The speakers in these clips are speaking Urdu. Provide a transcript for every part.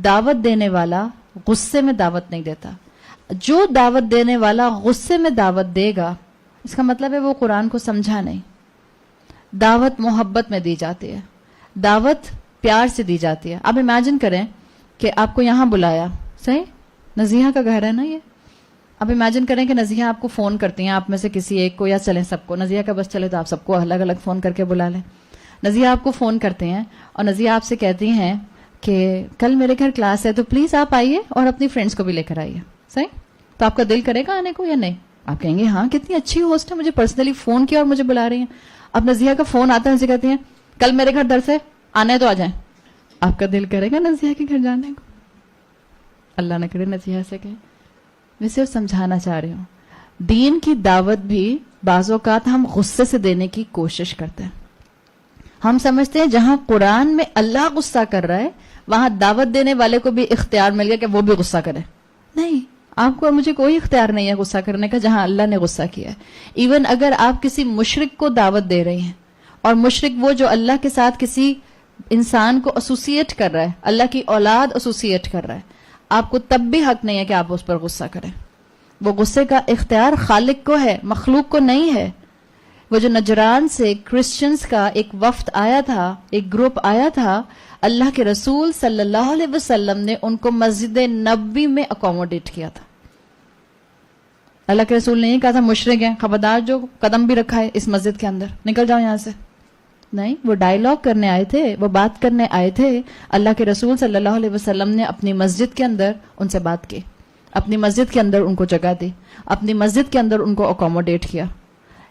دعوت دینے والا غصے میں دعوت نہیں دیتا. جو دعوت دینے والا غصے میں دعوت دے گا اس کا مطلب ہے وہ قرآن کو سمجھا نہیں. دعوت محبت میں دی جاتی ہے, دعوت پیار سے دی جاتی ہے. آپ امیجن کریں کہ آپ کو یہاں بلایا, صحیح, نزیحہ کا گھر ہے نا یہ. آپ امیجن کریں کہ نزیحہ آپ کو فون کرتی ہیں, آپ میں سے کسی ایک کو, یا چلیں سب کو, نزیحہ کا بس چلے تو آپ سب کو الگ الگ فون کر کے بلا لیں. نزیحہ آپ کو فون کرتے ہیں اور نزیحہ آپ سے کہتی ہیں کہ کل میرے گھر کلاس ہے تو پلیز آپ آئیے اور اپنی فرینڈس کو بھی لے کر آئیے, صحیح. تو آپ کا دل کرے گا آنے کو یا نہیں؟ آپ کہیں گے ہاں کتنی اچھی ہوسٹ ہے, مجھے پرسنلی فون کیا اور مجھے بلا رہی ہیں. اب نزیحہ کا فون آتا ہے, اسے کہتی ہیں کل میرے گھر درس ہے, آنا ہے تو آ جائیں. آپ کا دل کرے گا نزیحہ کے گھر جانے کو؟ اللہ نہ کرے نزیحہ سے کہے. میں صرف سمجھانا چاہ رہی ہوں, دین کی دعوت بھی بعض اوقات ہم غصے سے دینے کی کوشش کرتے ہیں. ہم سمجھتے ہیں جہاں قرآن میں اللہ غصہ کر رہا ہے وہاں دعوت دینے والے کو بھی اختیار مل گیا کہ وہ بھی غصہ کرے. نہیں, آپ کو اور مجھے کوئی اختیار نہیں ہے غصہ کرنے کا جہاں اللہ نے غصہ کیا ہے. ایون اگر آپ کسی مشرک کو دعوت دے رہی ہیں, اور مشرک وہ جو اللہ کے ساتھ کسی انسان کو ایسوسیٹ کر رہا ہے, اللہ کی اولاد ایسوسیٹ کر رہا ہے, آپ کو تب بھی حق نہیں ہے کہ آپ اس پر غصہ کریں. وہ غصے کا اختیار خالق کو ہے, مخلوق کو نہیں ہے. وہ جو نجران سے کرسچنز کا ایک وفد آیا تھا, ایک گروپ آیا تھا, اللہ کے رسول صلی اللہ علیہ وسلم نے ان کو مسجد نبوی میں اکوموڈیٹ کیا تھا. اللہ کے رسول نے یہ کہا تھا مشرک ہیں, خبردار جو قدم بھی رکھا ہے اس مسجد کے اندر نکل جاؤ یہاں سے. نہیں, وہ ڈائیلاگ کرنے آئے تھے, وہ بات کرنے آئے تھے. اللہ کے رسول صلی اللہ علیہ وسلم نے اپنی مسجد کے اندر ان سے بات کی, اپنی مسجد کے اندر ان کو جگہ دی, اپنی مسجد کے اندر ان کو اکوموڈیٹ کیا.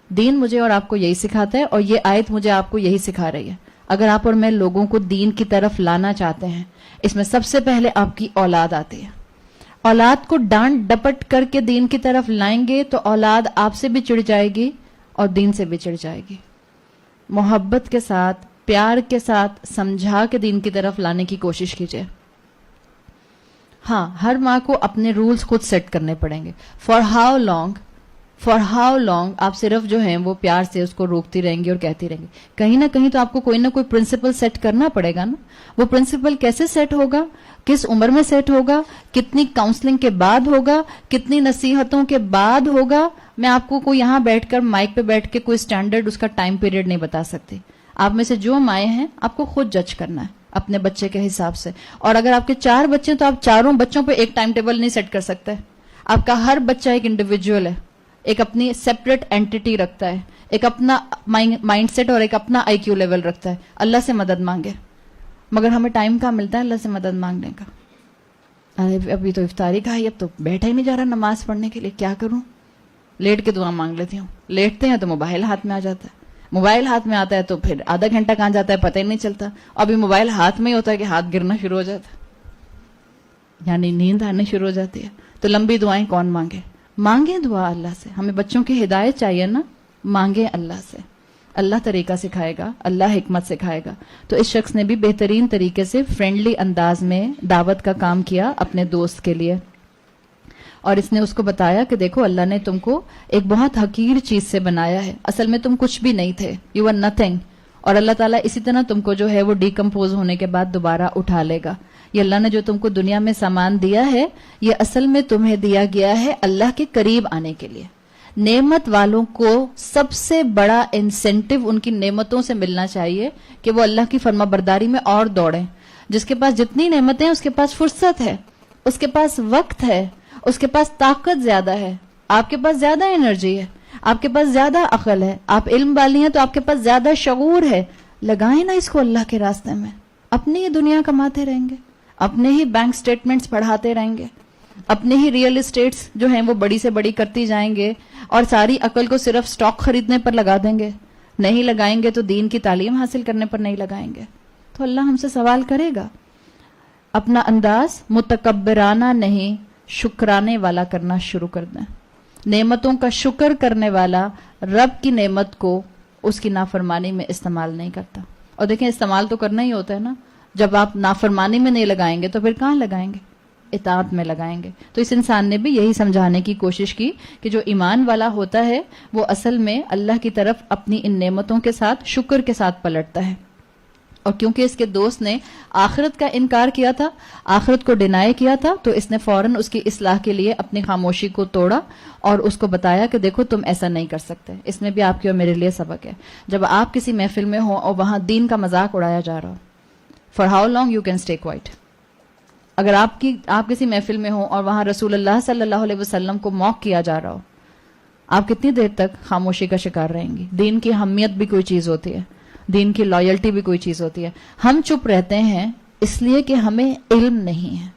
دین مجھے اور آپ کو یہی سکھاتا ہے, اور یہ آیت مجھے آپ کو یہی سکھا رہی ہے. اگر آپ اور میں لوگوں کو دین کی طرف لانا چاہتے ہیں, اس میں سب سے پہلے آپ کی اولاد آتی ہے. اولاد کو ڈانٹ ڈپٹ کر کے دین کی طرف لائیں گے تو اولاد آپ سے بھی چڑ جائے گی اور دین سے بھی چڑ جائے گی. محبت کے ساتھ, پیار کے ساتھ سمجھا کے دین کی طرف لانے کی کوشش کیجیے. ہاں, ہر ماں کو اپنے رولز خود سیٹ کرنے پڑیں گے. فار ہاؤ لانگ آپ صرف جو ہیں وہ پیار سے اس کو روکتی رہیں گی اور کہتی رہیں گی. کہیں نہ کہیں تو آپ کو کوئی نہ کوئی پرنسپل سیٹ کرنا پڑے گا نا. وہ پرنسپل کیسے سیٹ ہوگا, کس عمر میں سیٹ ہوگا, کتنی کاؤنسلنگ کے بعد ہوگا, کتنی نصیحتوں کے بعد ہوگا. میں آپ کو کوئی یہاں بیٹھ کر مائک پہ بیٹھ کے کوئی سٹینڈرڈ اس کا ٹائم پیریڈ نہیں بتا سکتی. آپ میں سے جو مائیں ہیں آپ کو خود جج کرنا ہے اپنے بچے کے حساب سے. اور اگر آپ کے 4 بچے تو آپ چاروں بچوں پہ ایک ٹائم ٹیبل نہیں سیٹ کر سکتے. آپ کا ہر بچہ ایک انڈیویجول ہے, ایک اپنی سیپریٹ اینٹی رکھتا ہے, ایک اپنا مائنڈ سیٹ اور ایک اپنا آئی کیو لیول رکھتا ہے. اللہ سے مدد مانگے, مگر ہمیں ٹائم کہاں ملتا ہے اللہ سے مدد مانگنے کا. ابھی تو افطاری کا ہے, اب تو بیٹھا ہی نہیں جا رہا نماز پڑھنے کے لیے, کیا کروں, لیٹ کے دعا مانگ لیتی ہوں. لیٹتے ہیں تو موبائل ہاتھ میں آ جاتا ہے, موبائل ہاتھ میں آتا ہے تو پھر آدھا گھنٹہ کہاں جاتا ہے پتہ ہی نہیں چلتا. ابھی موبائل ہاتھ میں ہی ہوتا ہے کہ ہاتھ گرنا شروع ہو جاتا ہے, یعنی نیند آنے شروع ہو جاتی ہے. تو لمبی دعائیں کون مانگے؟ مانگیں دعا اللہ سے. ہمیں بچوں کی ہدایت چاہیے نا, مانگیں اللہ سے. اللہ طریقہ سکھائے گا, اللہ حکمت سکھائے گا. تو اس شخص نے بھی بہترین طریقے سے فرینڈلی انداز میں دعوت کا کام کیا اپنے دوست کے لیے, اور اس نے اس کو بتایا کہ دیکھو اللہ نے تم کو ایک بہت حقیر چیز سے بنایا ہے, اصل میں تم کچھ بھی نہیں تھے, یو آر نتھنگ, اور اللہ تعالیٰ اسی طرح تم کو جو ہے وہ ڈیکمپوز ہونے کے بعد دوبارہ اٹھا لے گا. یہ اللہ نے جو تم کو دنیا میں سامان دیا ہے یہ اصل میں تمہیں دیا گیا ہے اللہ کے قریب آنے کے لیے. نعمت والوں کو سب سے بڑا انسینٹیو ان کی نعمتوں سے ملنا چاہیے کہ وہ اللہ کی فرما برداری میں اور دوڑیں. جس کے پاس جتنی نعمتیں ہیں اس کے پاس فرصت ہے, اس کے پاس وقت ہے, اس کے پاس طاقت زیادہ ہے, آپ کے پاس زیادہ انرجی ہے, آپ کے پاس زیادہ عقل ہے, آپ علم والی ہیں تو آپ کے پاس زیادہ شعور ہے. لگائیں نا اس کو اللہ کے راستے میں. اپنی ہی دنیا کماتے رہیں گے, اپنے ہی بینک سٹیٹمنٹس پڑھاتے رہیں گے, اپنے ہی ریئل اسٹیٹس جو ہیں وہ بڑی سے بڑی کرتی جائیں گے, اور ساری عقل کو صرف سٹاک خریدنے پر لگا دیں گے. نہیں لگائیں گے تو دین کی تعلیم حاصل کرنے پر نہیں لگائیں گے. تو اللہ ہم سے سوال کرے گا. اپنا انداز متکبرانہ نہیں, شکرانے والا کرنا شروع کر دیں. نعمتوں کا شکر کرنے والا رب کی نعمت کو اس کی نافرمانی میں استعمال نہیں کرتا. اور دیکھیں استعمال تو کرنا ہی ہوتا ہے نا. جب آپ نافرمانی میں نہیں لگائیں گے تو پھر کہاں لگائیں گے؟ اطاعت میں لگائیں گے. تو اس انسان نے بھی یہی سمجھانے کی کوشش کی کہ جو ایمان والا ہوتا ہے وہ اصل میں اللہ کی طرف اپنی ان نعمتوں کے ساتھ شکر کے ساتھ پلٹتا ہے. اور کیونکہ اس کے دوست نے آخرت کا انکار کیا تھا, آخرت کو ڈینائی کیا تھا, تو اس نے فوراً اس کی اصلاح کے لیے اپنی خاموشی کو توڑا اور اس کو بتایا کہ دیکھو تم ایسا نہیں کر سکتے. اس میں بھی آپ کی اور میرے لیے سبق ہے. جب آپ کسی محفل میں ہو اور وہاں دین کا مذاق اڑایا جا رہا ہو, for how long you can stay quiet. اگر آپ کسی محفل میں ہو اور وہاں رسول اللہ صلی اللہ علیہ وسلم کو موک کیا جا رہا ہو, آپ کتنی دیر تک خاموشی کا شکار رہیں گی؟ دین کی اہمیت بھی کوئی چیز ہوتی ہے, دین کی لائلٹی بھی کوئی چیز ہوتی ہے. ہم چپ رہتے ہیں اس لیے کہ ہمیں علم نہیں ہے.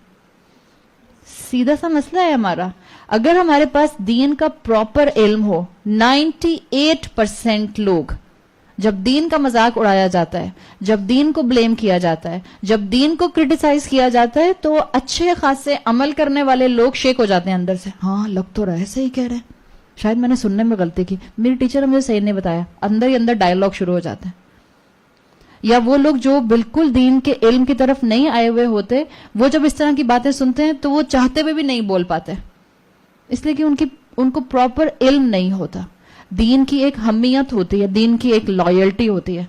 سیدھا سا مسئلہ ہے ہمارا. اگر ہمارے پاس دین کا پراپر علم ہو, 98% لوگ جب دین کا مذاق اڑایا جاتا ہے, جب دین کو بلیم کیا جاتا ہے, جب دین کو کرٹیسائز کیا جاتا ہے, تو اچھے خاصے عمل کرنے والے لوگ شیک ہو جاتے ہیں اندر سے. ہاں لگ تو رہا ہے صحیح کہہ رہے ہیں, شاید میں نے سننے میں غلطی کی, میری ٹیچر نے مجھے صحیح نہیں بتایا. اندر ہی اندر ڈائلاگ شروع ہو جاتے ہیں. یا وہ لوگ جو بالکل دین کے علم کی طرف نہیں آئے ہوئے ہوتے, وہ جب اس طرح کی باتیں سنتے ہیں تو وہ چاہتے ہوئے بھی نہیں بول پاتے, اس لیے کہ ان کو پراپر علم نہیں ہوتا. دین کی ایک اہمیت ہوتی ہے, دین کی ایک لائلٹی ہوتی ہے.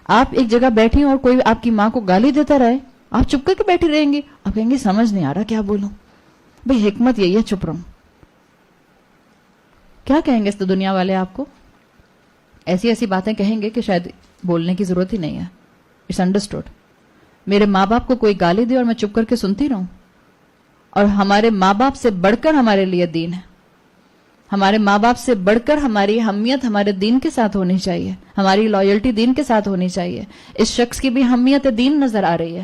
آپ ایک جگہ بیٹھی اور کوئی آپ کی ماں کو گالی دیتا رہے, آپ چپ کر کے بیٹھی رہیں گی, آپ کہیں گے سمجھ نہیں آ رہا کیا بولوں. بھئی حکمت یہی ہے چپ رہوں. کیا کہیں گے اس دنیا والے آپ کو؟ ایسی ایسی باتیں کہیں گے کہ شاید بولنے کی ضرورت ہی نہیں ہے. It's understood. میرے ماں باپ کو کوئی گالی دے اور میں چپ کر کے سنتی رہوں, اور ہمارے ماں باپ سے بڑھ کر ہمارے لیے دین ہے. ہمارے ماں باپ سے بڑھ کر ہماری اہمیت ہمارے دین کے ساتھ ہونی چاہیے, ہماری لائلٹی دین کے ساتھ ہونی چاہیے. اس شخص کی بھی اہمیت دین نظر آ رہی ہے.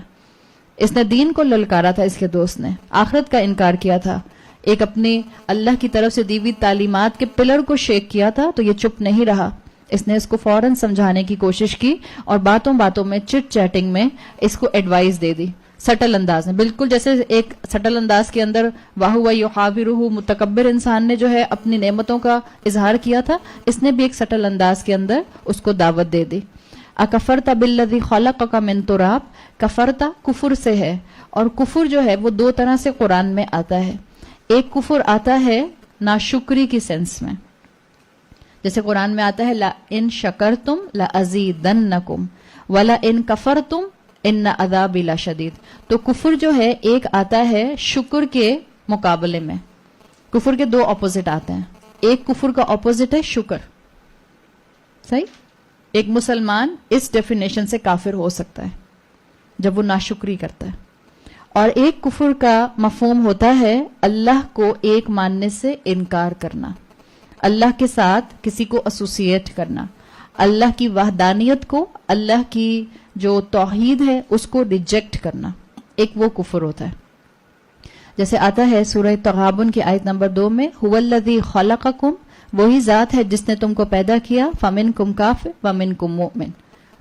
اس نے دین کو للکارا تھا, اس کے دوست نے آخرت کا انکار کیا تھا, ایک اپنی اللہ کی طرف سے دی ہوئی تعلیمات کے پلر کو شیک کیا تھا. تو یہ چپ نہیں رہا, اس نے اس کو فوراً سمجھانے کی کوشش کی اور باتوں باتوں میں چٹ چیٹنگ میں اس کو ایڈوائز دے دی, سٹل انداز میں. بالکل جیسے ایک سٹل انداز کے اندر واہو یحاورہ متکبر انسان نے جو ہے اپنی نعمتوں کا اظہار کیا تھا, اس نے بھی ایک سٹل انداز کے اندر اس کو دعوت دے دی. اکفرت بالذی خلقک من تراب, کفرتا کفر سے ہے, اور کفر جو ہے وہ دو طرح سے قرآن میں آتا ہے. ایک کفر آتا ہے ناشکری کی سینس میں, جیسے قرآن میں آتا ہے لا ان شکرتم لازیدنکم ولا ان کفرتم ان عذابی لشدید. تو کفر جو ہے ایک آتا ہے شکر کے مقابلے میں. کفر کے دو اپوزٹ آتے ہیں. ایک کفر کا اپوزٹ ہے شکر, صحیح. ایک مسلمان اس ڈیفینیشن سے کافر ہو سکتا ہے جب وہ ناشکری کرتا ہے. اور ایک کفر کا مفہوم ہوتا ہے اللہ کو ایک ماننے سے انکار کرنا, اللہ کے ساتھ کسی کو ایسوسیٹ کرنا, اللہ کی وحدانیت کو, اللہ کی جو توحید ہے اس کو ریجیکٹ کرنا. ایک وہ کفر ہوتا ہے. جیسے آتا ہے سورہ تغابن کی آیت نمبر 2 میں, هو الذی خلقکم, وہی ذات ہے جس نے تم کو پیدا کیا, فمنکم کافر ومنکم مؤمن,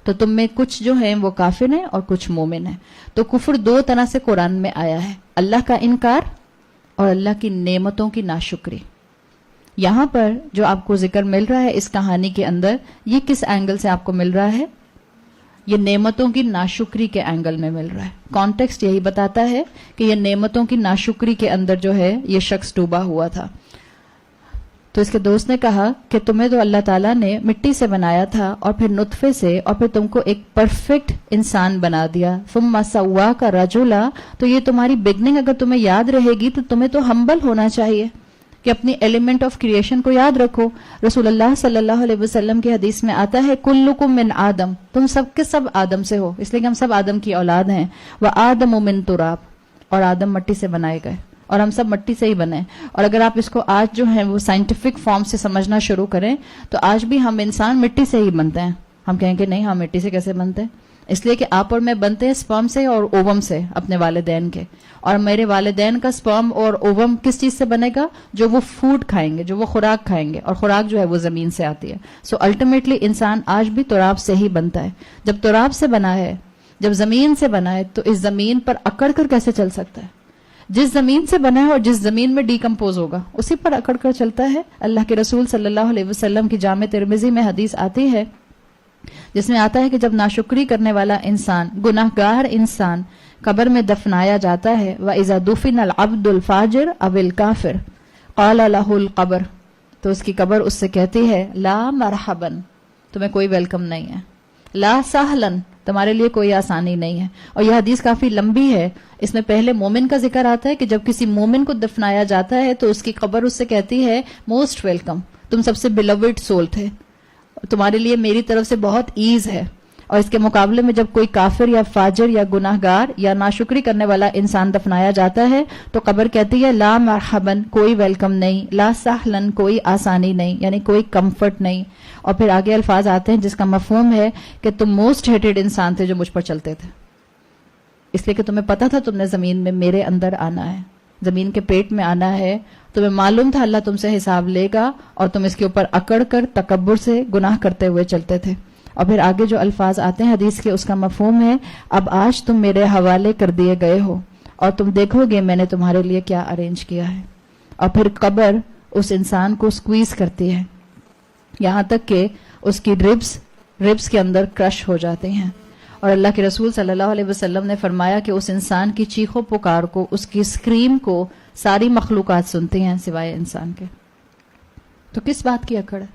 تو تم میں کچھ جو ہیں وہ کافر ہیں اور کچھ مومن ہیں. تو کفر دو طرح سے قرآن میں آیا ہے, اللہ کا انکار اور اللہ کی نعمتوں کی ناشکری. یہاں پر جو آپ کو ذکر مل رہا ہے اس کہانی کے اندر, یہ کس اینگل سے آپ کو مل رہا ہے؟ یہ نعمتوں کی ناشکری کے اینگل میں مل رہا ہے. کانٹیکسٹ یہی بتاتا ہے کہ یہ نعمتوں کی ناشکری کے اندر جو ہے یہ شخص ڈوبا ہوا تھا. تو اس کے دوست نے کہا کہ تمہیں تو اللہ تعالیٰ نے مٹی سے بنایا تھا اور پھر نطفے سے, اور پھر تم کو ایک پرفیکٹ انسان بنا دیا, ثم سواک رجلا. تو یہ تمہاری بگننگ اگر تمہیں یاد رہے گی تو تمہیں تو ہمبل ہونا چاہیے کہ اپنی ایلیمنٹ آف کریشن کو یاد رکھو. رسول اللہ صلی اللہ علیہ وسلم کی حدیث میں آتا ہے کلکم من آدم, تم سب کے سب آدم سے ہو, اس لیے کہ ہم سب آدم کی اولاد ہیں. وآدم من تراب, اور آدم مٹی سے بنائے گئے, اور ہم سب مٹی سے ہی بنے. اور اگر آپ اس کو آج جو ہے وہ سائنٹیفک فارم سے سمجھنا شروع کریں تو آج بھی ہم انسان مٹی سے ہی بنتے ہیں. ہم کہیں کہ نہیں, ہم مٹی سے کیسے بنتے ہیں؟ اس لیے کہ آپ اور میں بنتے ہیں سپرم سے اور اووم سے, اپنے والدین کے. اور میرے والدین کا سپرم اور اووم کس چیز سے بنے گا؟ جو وہ فوڈ کھائیں گے, جو وہ خوراک کھائیں گے, اور خوراک جو ہے وہ زمین سے آتی ہے. سو الٹیمیٹلی انسان آج بھی تراب سے ہی بنتا ہے. جب تراب سے بنا ہے, جب زمین سے بنا ہے, تو اس زمین پر اکڑ کر کیسے چل سکتا ہے؟ جس زمین سے بنا ہے اور جس زمین میں ڈیکمپوز ہوگا اسی پر اکڑ کر چلتا ہے. اللہ کے رسول صلی اللہ علیہ وسلم کی جامع ترمذی میں حدیث آتی ہے جس میں آتا ہے کہ جب ناشکری کرنے والا انسان, گناہگار انسان قبر میں دفنایا جاتا ہے, وَإِذَا دُفِنَ الْعَبْدُ الْفَاجِرُ أَوِ الْكَافِرُ قَالَ لَهُ الْقَبْرُ, تو اس کی قبر اس سے کہتی ہے لا مرحباً, تمہیں کوئی ویلکم نہیں ہے. لا سہلاً, تمہارے لیے کوئی آسانی نہیں ہے. اور یہ حدیث کافی لمبی ہے. اس میں پہلے مومن کا ذکر آتا ہے کہ جب کسی مومن کو دفنایا جاتا ہے تو اس کی قبر اس سے کہتی ہے موسٹ ویلکم, تم سب سے بلوڈ سول تھے, تمہارے لیے میری طرف سے بہت ایز ہے. اور اس کے مقابلے میں جب کوئی کافر یا فاجر یا گناہگار یا ناشکری کرنے والا انسان دفنایا جاتا ہے تو قبر کہتی ہے لا مرحبن, کوئی ویلکم نہیں, لا سہلن, کوئی آسانی نہیں, یعنی کوئی کمفرٹ نہیں. اور پھر آگے الفاظ آتے ہیں جس کا مفہوم ہے کہ تم موسٹ ہیٹڈ انسان تھے جو مجھ پر چلتے تھے, اس لیے کہ تمہیں پتا تھا تم نے زمین میں میرے اندر آنا ہے, زمین کے پیٹ میں آنا ہے, تمہیں معلوم تھا اللہ تم سے حساب لے گا, اور تم اس کے اوپر اکڑ کر تکبر سے گناہ کرتے ہوئے چلتے تھے. اور پھر آگے جو الفاظ آتے ہیں حدیث کے, اس کا مفہوم ہے اب آج تم میرے حوالے کر دیے گئے ہو اور تم دیکھو گے میں نے تمہارے لیے کیا ارینج کیا ہے. اور پھر قبر اس انسان کو سکویز کرتی ہے یہاں تک کہ اس کی ربس کے اندر کرش ہو جاتے ہیں. اور اللہ کے رسول صلی اللہ علیہ وسلم نے فرمایا کہ اس انسان کی چیخ و پکار کو, اس کی اسکریم کو ساری مخلوقات سنتی ہیں سوائے انسان کے. تو کس بات کی اکڑ ہے,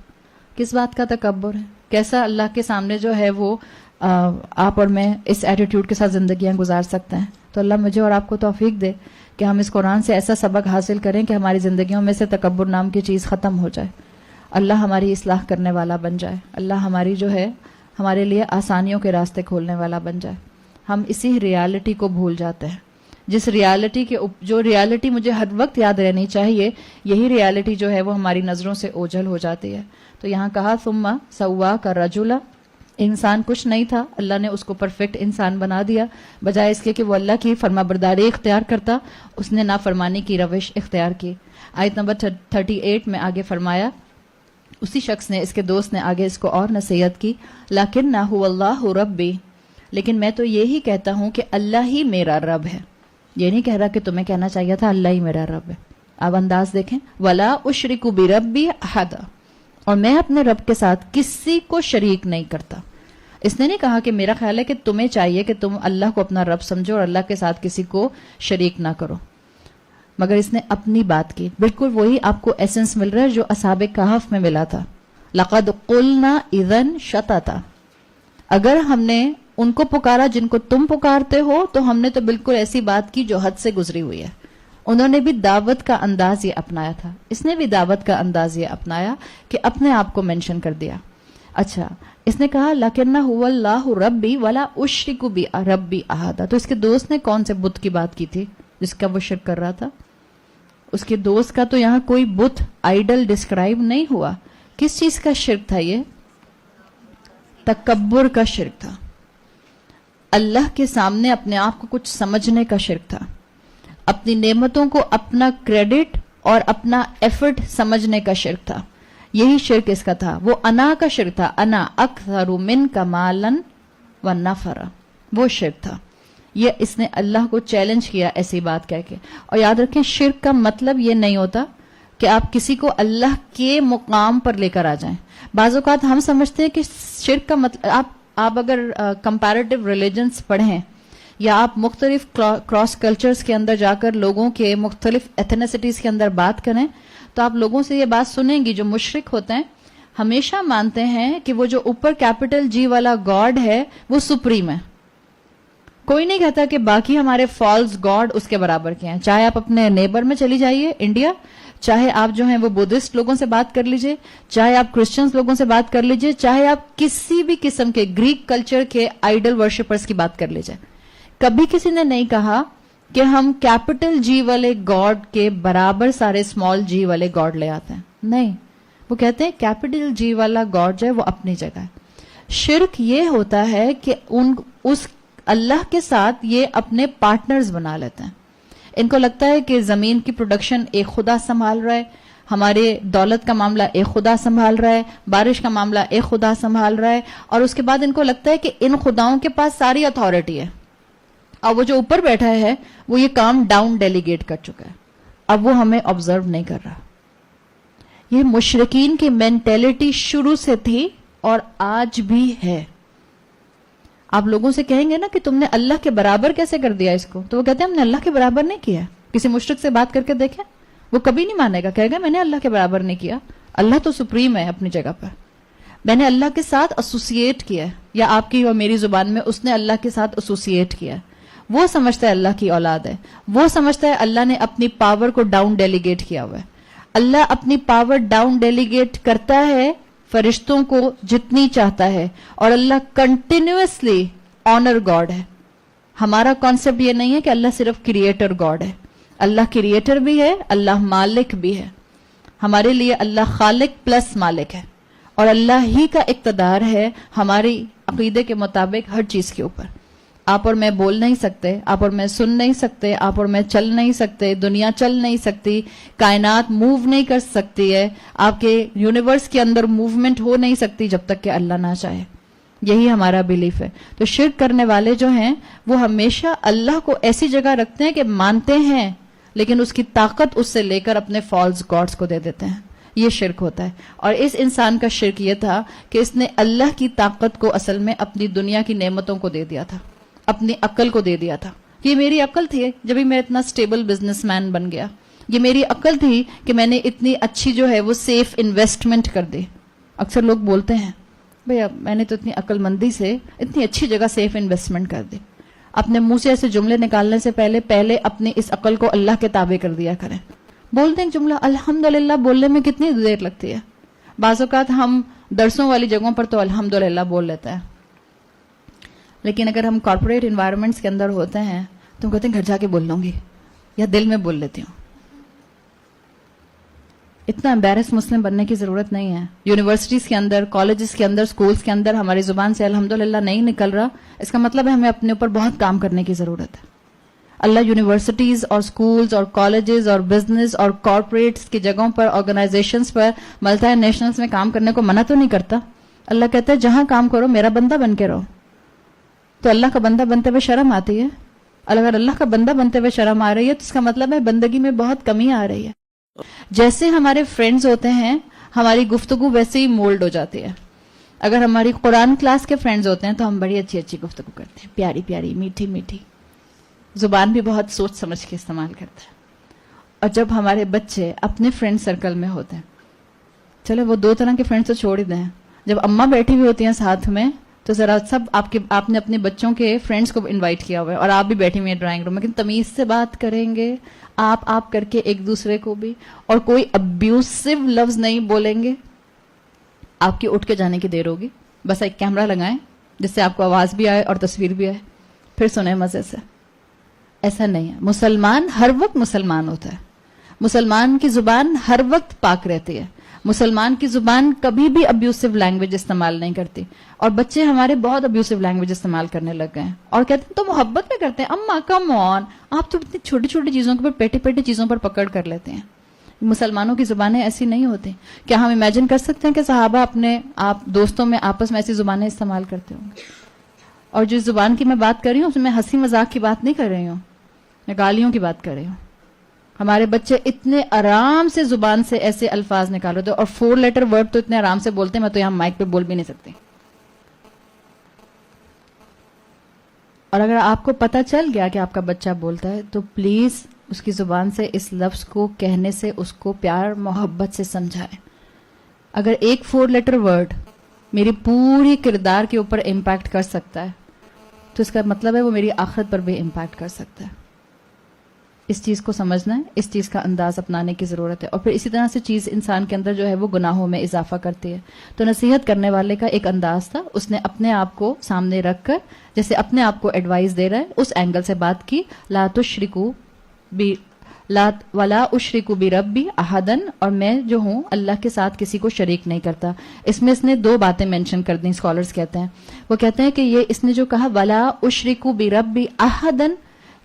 کس بات کا تکبر ہے, کیسا اللہ کے سامنے جو ہے وہ آپ اور میں اس ایٹیٹیوڈ کے ساتھ زندگیاں گزار سکتے ہیں. تو اللہ مجھے اور آپ کو توفیق دے کہ ہم اس قرآن سے ایسا سبق حاصل کریں کہ ہماری زندگیوں میں سے تکبر نام کی چیز ختم ہو جائے. اللہ ہماری اصلاح کرنے والا بن جائے, اللہ ہماری جو ہے ہمارے لیے آسانیوں کے راستے کھولنے والا بن جائے. ہم اسی ریالٹی کو بھول جاتے ہیں, جس ریالٹی کے جو ریالٹی مجھے ہر وقت یاد رہنی چاہیے, یہی ریالٹی جو ہے وہ ہماری نظروں سے اوجھل ہو جاتی ہے. تو یہاں کہا ثم سواک رجلا, انسان کچھ نہیں تھا, اللہ نے اس کو پرفیکٹ انسان بنا دیا. بجائے اس کے کہ وہ اللہ کی فرما برداری اختیار کرتا, اس نے نافرمانی کی روش اختیار کی. آیت نمبر 38 میں آگے فرمایا, اسی شخص نے, اس کے دوست نے آگے اس کو اور نصیحت کی, لیکن هو اللہ ربی, لیکن میں تو یہی کہتا ہوں کہ اللہ ہی میرا رب ہے. یہ نہیں کہہ رہا کہ تمہیں کہنا چاہیے تھا اللہ ہی میرا رب ہے. اب انداز دیکھیں, ولا اشرک بربی احد, اور میں اپنے رب کے ساتھ کسی کو شریک نہیں کرتا. اس نے نہیں کہا کہ میرا خیال ہے کہ تمہیں چاہیے کہ تم اللہ کو اپنا رب سمجھو اور اللہ کے ساتھ کسی کو شریک نہ کرو, مگر اس نے اپنی بات کی. بالکل وہی آپ کو ایسنس مل رہا ہے جو اصحاب کہف میں ملا تھا. لقد قلنا اذن شططا, اگر ہم نے ان کو پکارا جن کو تم پکارتے ہو تو ہم نے تو بالکل ایسی بات کی جو حد سے گزری ہوئی ہے. انہوں نے بھی دعوت کا انداز یہ اپنایا تھا, اس نے بھی دعوت کا انداز یہ اپنایا کہ اپنے آپ کو مینشن کر دیا. اچھا, اس نے کہا لکنہ هو اللہ ربی ولا اشرک بربی احد, تو اس کے دوست نے کون سے بت کی بات کی تھی جس کا وہ شرک کر رہا تھا؟ اس کے دوست کا تو یہاں کوئی بت آئیڈل ڈسکرائب نہیں ہوا. کس چیز کا شرک تھا یہ؟ تکبر کا شرک تھا, اللہ کے سامنے اپنے آپ کو کچھ سمجھنے کا شرک تھا, اپنی نعمتوں کو اپنا کریڈٹ اور اپنا ایفرٹ سمجھنے کا شرک تھا. یہی شرک اس کا تھا. وہ انا کا شرک تھا, انا اکثر منک مالا ونفرا, وہ شرک تھا. یہ اس نے اللہ کو چیلنج کیا ایسی بات کہہ کے. اور یاد رکھیں, شرک کا مطلب یہ نہیں ہوتا کہ آپ کسی کو اللہ کے مقام پر لے کر آ جائیں. بعض اوقات ہم سمجھتے ہیں کہ شرک کا مطلب, آپ اگر کمپیریٹیو ریلیجنز پڑھیں یا آپ مختلف کراس کلچرز کے اندر جا کر لوگوں کے مختلف ایتھنیسٹیز کے اندر بات کریں تو آپ لوگوں سے یہ بات سنیں گی, جو مشرک ہوتے ہیں ہمیشہ مانتے ہیں کہ وہ جو اوپر کیپٹل جی والا گاڈ ہے وہ سپریم ہے. کوئی نہیں کہتا کہ باقی ہمارے فالس گاڈ اس کے برابر کے ہیں. چاہے آپ اپنے نیبر میں چلی جائیے انڈیا, چاہے آپ جو ہیں وہ بدھسٹ لوگوں سے بات کر لیجئے, چاہے آپ کرسچنز لوگوں سے بات کر لیجئے, چاہے آپ کسی بھی قسم کے گریک کلچر کے آئیڈل ورشپرز کی بات کر لیجئے. کبھی کسی نے نہیں کہا کہ ہم کیپٹل جی والے گاڈ کے برابر سارے اسمال جی والے گاڈ لے آتے ہیں. نہیں, وہ کہتے ہیں کیپٹل جی والا گاڈ جو ہے وہ اپنی جگہ ہے. شرک یہ ہوتا ہے کہ اس اللہ کے ساتھ یہ اپنے پارٹنرز بنا لیتے ہیں. ان کو لگتا ہے کہ زمین کی پروڈکشن ایک خدا سنبھال رہا ہے, ہمارے دولت کا معاملہ ایک خدا سنبھال رہا ہے, بارش کا معاملہ ایک خدا سنبھال رہا ہے, اور اس کے بعد ان کو لگتا ہے کہ ان خداؤں کے پاس ساری اتھارٹی ہے, اور وہ جو اوپر بیٹھا ہے وہ یہ کام ڈاؤن ڈیلیگیٹ کر چکا ہے, اب وہ ہمیں آبزرو نہیں کر رہا. یہ مشرکین کی مینٹیلٹی شروع سے تھی اور آج بھی ہے. آپ لوگوں سے کہیں گے نا کہ تم نے اللہ کے برابر کیسے کر دیا اس کو, تو وہ کہتے ہیں ہم نے اللہ کے برابر نہیں کیا. کسی مشرک سے بات کر کے دیکھیں, وہ کبھی نہیں مانے گا, کہے گا میں نے اللہ کے برابر نہیں کیا, اللہ تو سپریم ہے اپنی جگہ پر, میں نے اللہ کے ساتھ ایسوسیٹ کیا ہے. یا آپ کی اور میری زبان میں اس نے اللہ کے ساتھ ایسوسیٹ کیا. وہ سمجھتا ہے اللہ کی اولاد ہے. وہ سمجھتا ہے اللہ نے اپنی پاور کو ڈاؤن ڈیلیگیٹ کیا ہوا ہے. اللہ اپنی پاور ڈاؤن ڈیلیگیٹ کرتا ہے فرشتوں کو جتنی چاہتا ہے, اور اللہ کنٹینیوسلی آنر گاڈ ہے. ہمارا کانسیپٹ یہ نہیں ہے کہ اللہ صرف کریٹر گاڈ ہے. اللہ کریٹر بھی ہے, اللہ مالک بھی ہے. ہمارے لیے اللہ خالق پلس مالک ہے, اور اللہ ہی کا اقتدار ہے ہماری عقیدے کے مطابق ہر چیز کے اوپر. آپ اور میں بول نہیں سکتے, آپ اور میں سن نہیں سکتے, آپ اور میں چل نہیں سکتے, دنیا چل نہیں سکتی, کائنات موو نہیں کر سکتی ہے, آپ کے یونیورس کے اندر موومنٹ ہو نہیں سکتی جب تک کہ اللہ نہ چاہے. یہی ہمارا بلیف ہے. تو شرک کرنے والے جو ہیں وہ ہمیشہ اللہ کو ایسی جگہ رکھتے ہیں کہ مانتے ہیں لیکن اس کی طاقت اس سے لے کر اپنے فالس گاڈز کو دے دیتے ہیں. یہ شرک ہوتا ہے. اور اس انسان کا شرک یہ تھا کہ اس نے اللہ کی طاقت کو اصل میں اپنی دنیا کی نعمتوں کو دے دیا تھا, اپنی عقل کو دے دیا تھا. یہ میری عقل تھی جب میں اتنا سٹیبل بزنس مین بن گیا. یہ میری عقل تھی کہ میں نے اتنی اچھی جو ہے وہ سیف انویسٹمنٹ کر دی. اکثر لوگ بولتے ہیں بھیا میں نے تو اتنی عقل مندی سے اتنی اچھی جگہ سیف انویسٹمنٹ کر دی. اپنے منہ سے ایسے جملے نکالنے سے پہلے اپنی اس عقل کو اللہ کے تابع کر دیا کریں. بولتے ہیں جملہ الحمدللہ بولنے میں کتنی دیر لگتی ہے. بعض اوقات ہم درسوں والی جگہوں پر تو الحمدللہ بول لیتے ہیں, لیکن اگر ہم کارپوریٹ انوائرمنٹس کے اندر ہوتے ہیں تو ہم کہتے ہیں گھر جا کے بول لوں گی یا دل میں بول لیتی ہوں. اتنا امبیرس مسلم بننے کی ضرورت نہیں ہے. یونیورسٹیز کے اندر, کالجز کے اندر, سکولز کے اندر ہماری زبان سے الحمدللہ نہیں نکل رہا, اس کا مطلب ہے ہمیں اپنے اوپر بہت کام کرنے کی ضرورت ہے. اللہ یونیورسٹیز اور سکولز اور کالجز اور بزنس اور کارپوریٹس کی جگہوں پر, آرگنائزیشنز پر, ملٹی نیشنلز میں کام کرنے کو منع تو نہیں کرتا. اللہ کہتا ہے جہاں کام کرو میرا بندہ بن کے رہو. تو اللہ کا بندہ بنتے ہوئے شرم آتی ہے. اگر اللہ کا بندہ بنتے ہوئے شرم آ رہی ہے تو اس کا مطلب ہے بندگی میں بہت کمی آ رہی ہے. جیسے ہمارے فرینڈز ہوتے ہیں ہماری گفتگو ویسے ہی مولڈ ہو جاتی ہے. اگر ہماری قرآن کلاس کے فرینڈز ہوتے ہیں تو ہم بڑی اچھی اچھی گفتگو کرتے ہیں, پیاری پیاری, میٹھی میٹھی, زبان بھی بہت سوچ سمجھ کے استعمال کرتے ہیں. اور جب ہمارے بچے اپنے فرینڈ سرکل میں ہوتے ہیں, چلو وہ دو طرح کے فرینڈز تو چھوڑ ہی دیں, جب اماں بیٹھی ہوئی ہوتی ہیں ساتھ میں تو ذرا سب آپ نے اپنے بچوں کے فرینڈز کو انوائٹ کیا ہوا ہے اور آپ بھی بیٹھی ہوئی ہیں ڈرائنگ روم میں, لیکن تمیز سے بات کریں گے آپ کر کے ایک دوسرے کو بھی, اور کوئی ابیوسو لفظ نہیں بولیں گے. آپ کی اٹھ کے جانے کی دیر ہوگی, بس ایک کیمرہ لگائیں جس سے آپ کو آواز بھی آئے اور تصویر بھی آئے, پھر سنیں مزے سے. ایسا نہیں ہے. مسلمان ہر وقت مسلمان ہوتا ہے. مسلمان کی زبان ہر وقت پاک رہتی ہے. مسلمان کی زبان کبھی بھی ابیوسو لینگویج استعمال نہیں کرتی. اور بچے ہمارے بہت ابیوسو لینگویج استعمال کرنے لگ گئے ہیں اور کہتے ہیں تو محبت میں کرتے ہیں. اما کم آن, آپ تو اتنی چھوٹی چھوٹی چیزوں کے اوپر پیٹی چیزوں پر پکڑ کر لیتے ہیں. مسلمانوں کی زبانیں ایسی نہیں ہوتی. کیا ہم امیجن کر سکتے ہیں کہ صحابہ اپنے آپ دوستوں میں آپس میں ایسی زبانیں استعمال کرتے ہوں گے؟ اور جو زبان کی میں بات کر رہی ہوں اس میں ہنسی مذاق کی بات نہیں کر رہی ہوں, میں گالیوں کی بات کر رہی ہوں. ہمارے بچے اتنے آرام سے زبان سے ایسے الفاظ نکال رہے تھے, اور 4 لیٹر ورڈ تو اتنے آرام سے بولتے ہیں میں تو یہاں مائک پہ بول بھی نہیں سکتی. اور اگر آپ کو پتہ چل گیا کہ آپ کا بچہ بولتا ہے تو پلیز اس کی زبان سے اس لفظ کو کہنے سے اس کو پیار محبت سے سمجھائیں. اگر ایک 4 لیٹر ورڈ میری پوری کردار کے اوپر امپیکٹ کر سکتا ہے تو اس کا مطلب ہے وہ میری آخرت پر بھی امپیکٹ کر سکتا ہے. اس چیز کو سمجھنا ہے, اس چیز کا انداز اپنانے کی ضرورت ہے. اور پھر اسی طرح سے چیز انسان کے اندر جو ہے وہ گناہوں میں اضافہ کرتی ہے. تو نصیحت کرنے والے کا ایک انداز تھا, اس نے اپنے آپ کو سامنے رکھ کر جیسے اپنے آپ کو ایڈوائز دے رہا ہے اس اینگل سے بات کی. لا تشرکو ولا اشرکو بربی احدن, اور میں جو ہوں اللہ کے ساتھ کسی کو شریک نہیں کرتا. اس میں اس نے 2 باتیں مینشن کر دیں. اسکالرز کہتے ہیں, وہ کہتے ہیں کہ یہ اس نے جو کہا ولا اشرکو بربی احدن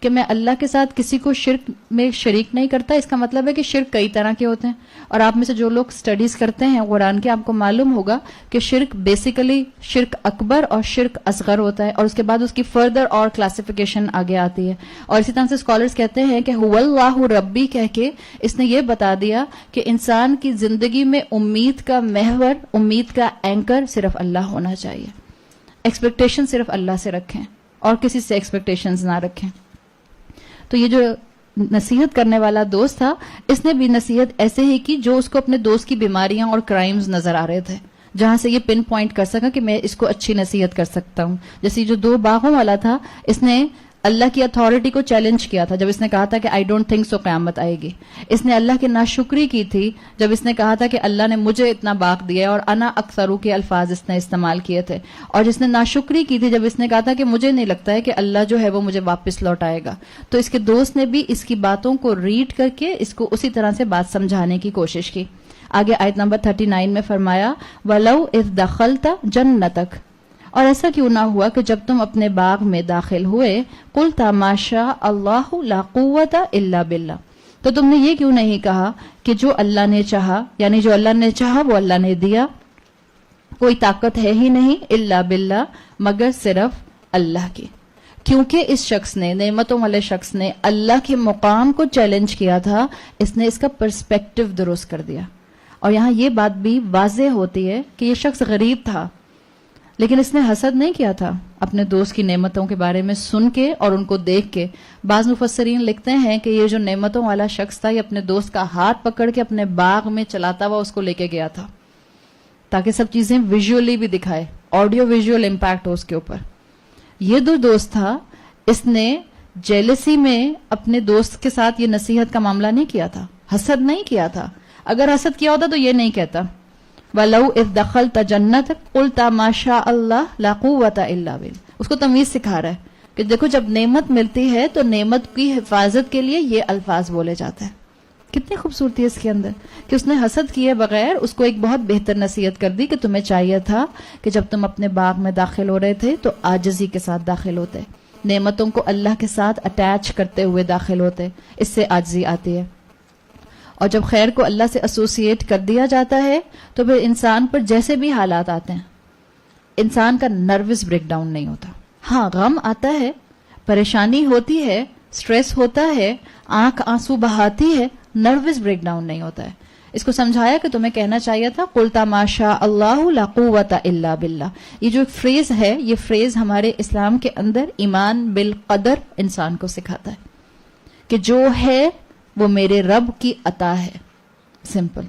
کہ میں اللہ کے ساتھ کسی کو شرک میں شریک نہیں کرتا, اس کا مطلب ہے کہ شرک کئی طرح کے ہوتے ہیں. اور آپ میں سے جو لوگ سٹڈیز کرتے ہیں قرآن کے, آپ کو معلوم ہوگا کہ شرک بیسیکلی شرک اکبر اور شرک اصغر ہوتا ہے, اور اس کے بعد اس کی فردر اور کلاسیفیکیشن آگے آتی ہے. اور اسی طرح سے اسکالرز کہتے ہیں کہ هو اللہ ربی کہہ کے اس نے یہ بتا دیا کہ انسان کی زندگی میں امید کا محور, امید کا اینکر صرف اللہ ہونا چاہیے. ایکسپیکٹیشن صرف اللہ سے رکھیں اور کسی سے ایکسپیکٹیشنز نہ رکھیں. تو یہ جو نصیحت کرنے والا دوست تھا اس نے بھی نصیحت ایسے ہی کی جو اس کو اپنے دوست کی بیماریاں اور کرائمز نظر آ رہے تھے. جہاں سے یہ پن پوائنٹ کر سکا کہ میں اس کو اچھی نصیحت کر سکتا ہوں. جیسے جو 2 باغوں والا تھا, اس نے اللہ کی اتھارٹی کو چیلنج کیا تھا جب اس نے کہا تھا کہ آئی ڈونٹ تھنک سو قیامت آئے گی. اس نے اللہ کی ناشکری کی تھی جب اس نے کہا تھا کہ اللہ نے مجھے اتنا باغ دیا ہے, اور انا اکثرو کے الفاظ اس نے استعمال کیے تھے. اور جس نے ناشکری کی تھی جب اس نے کہا تھا کہ مجھے نہیں لگتا ہے کہ اللہ جو ہے وہ مجھے واپس لوٹائے گا. تو اس کے دوست نے بھی اس کی باتوں کو ریڈ کر کے اس کو اسی طرح سے بات سمجھانے کی کوشش کی. آگے آیت نمبر 39 میں فرمایا وَلَوْ اِذْ دَخَلْتَ جَنَّتَكَ, اور ایسا کیوں نہ ہوا کہ جب تم اپنے باغ میں داخل ہوئے قُلْتَ مَا شَاءَ اللَّهُ لَا قُوَّةَ إِلَّا بِاللَّهِ, تو تم نے یہ کیوں نہیں کہا کہ جو اللہ نے چاہا, یعنی جو اللہ نے چاہا وہ اللہ نے دیا, کوئی طاقت ہے ہی نہیں الا باللہ, مگر صرف اللہ کی. کیونکہ اس شخص نے, نعمتوں والے شخص نے اللہ کے مقام کو چیلنج کیا تھا, اس نے اس کا پرسپیکٹو درست کر دیا. اور یہاں یہ بات بھی واضح ہوتی ہے کہ یہ شخص غریب تھا, لیکن اس نے حسد نہیں کیا تھا اپنے دوست کی نعمتوں کے بارے میں سن کے اور ان کو دیکھ کے. بعض مفسرین لکھتے ہیں کہ یہ جو نعمتوں والا شخص تھا یہ اپنے دوست کا ہاتھ پکڑ کے اپنے باغ میں چلاتا ہوا اس کو لے کے گیا تھا, تاکہ سب چیزیں ویژولی بھی دکھائے, آڈیو ویژول امپیکٹ ہو اس کے اوپر. یہ جو دوست تھا اس نے جیلسی میں اپنے دوست کے ساتھ یہ نصیحت کا معاملہ نہیں کیا تھا, حسد نہیں کیا تھا. اگر حسد کیا ہوتا تو یہ نہیں کہتا وَلَوْ اِذْ دَخَلْتَ جَنَّتَكَ قُلْتَ مَا شَاءَ اللَّهُ لَا قُوَّةَ إِلَّا بِاللَّهِ. اس کو تمیز سکھا رہا ہے کہ دیکھو جب نعمت ملتی ہے تو نعمت کی حفاظت کے لیے یہ الفاظ بولے جاتے ہیں. کتنی خوبصورتی ہے اس کے اندر کہ اس نے حسد کیے بغیر اس کو ایک بہت بہتر نصیحت کر دی کہ تمہیں چاہیے تھا کہ جب تم اپنے باغ میں داخل ہو رہے تھے تو عاجزی کے ساتھ داخل ہوتے, نعمتوں کو اللہ کے ساتھ اٹیچ کرتے ہوئے داخل ہوتے. اس سے عاجزی آتی ہے. اور جب خیر کو اللہ سے ایسوسیٹ کر دیا جاتا ہے تو پھر انسان پر جیسے بھی حالات آتے ہیں انسان کا نروس بریک ڈاؤن نہیں ہوتا. ہاں غم آتا ہے, پریشانی ہوتی ہے, سٹریس ہوتا ہے, آنکھ آنسو بہاتی ہے, نروس بریک ڈاؤن نہیں ہوتا ہے. اس کو سمجھایا کہ تمہیں کہنا چاہیے تھا قُلْتَ مَا شَاءَ اللَّهُ لَا قُوَّةَ إِلَّا بِاللَّهِ. یہ جو فریز ہے یہ فریز ہمارے اسلام کے اندر ایمان بالقدر انسان کو سکھاتا ہے کہ جو ہے وہ میرے رب کی عطا ہے. سمپل.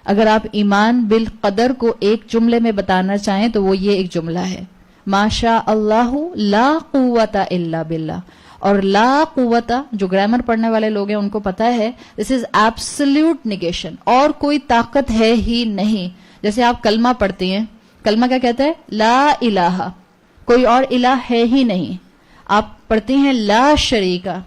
اگر آپ ایمان بالقدر کو ایک جملے میں بتانا چاہیں تو وہ یہ ایک جملہ ہے ما شاء اللہ لا قوت الا باللہ. اور لا قوت جو گرامر پڑھنے والے لوگ ہیں ان کو پتا ہے دس از ایبسلیوٹ نیگیشن, اور کوئی طاقت ہے ہی نہیں. جیسے آپ کلمہ پڑھتی ہیں, کلمہ کیا کہتا ہے لا الہ, کوئی اور الہ ہے ہی نہیں. آپ پڑھتی ہیں لا شریکہ,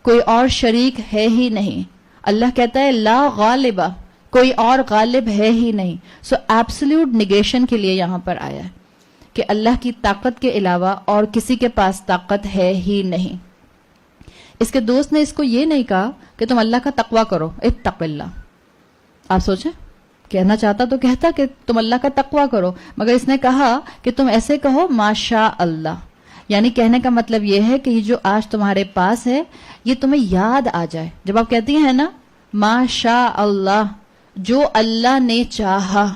کوئی اور شریک ہے ہی نہیں. اللہ کہتا ہے لا غالبہ, کوئی اور غالب ہے ہی نہیں. سو ایبسلیوٹ نیگیشن کے لیے یہاں پر آیا ہے کہ اللہ کی طاقت کے علاوہ اور کسی کے پاس طاقت ہے ہی نہیں. اس کے دوست نے اس کو یہ نہیں کہا کہ تم اللہ کا تقوی کرو, اتق اللہ. آپ سوچیں, کہنا چاہتا تو کہتا کہ تم اللہ کا تقوی کرو, مگر اس نے کہا کہ تم ایسے کہو ما شاء اللہ. یعنی کہنے کا مطلب یہ ہے کہ یہ جو آج تمہارے پاس ہے یہ تمہیں یاد آ جائے. جب آپ کہتی ہیں نا ما شاء اللہ, جو اللہ نے چاہا,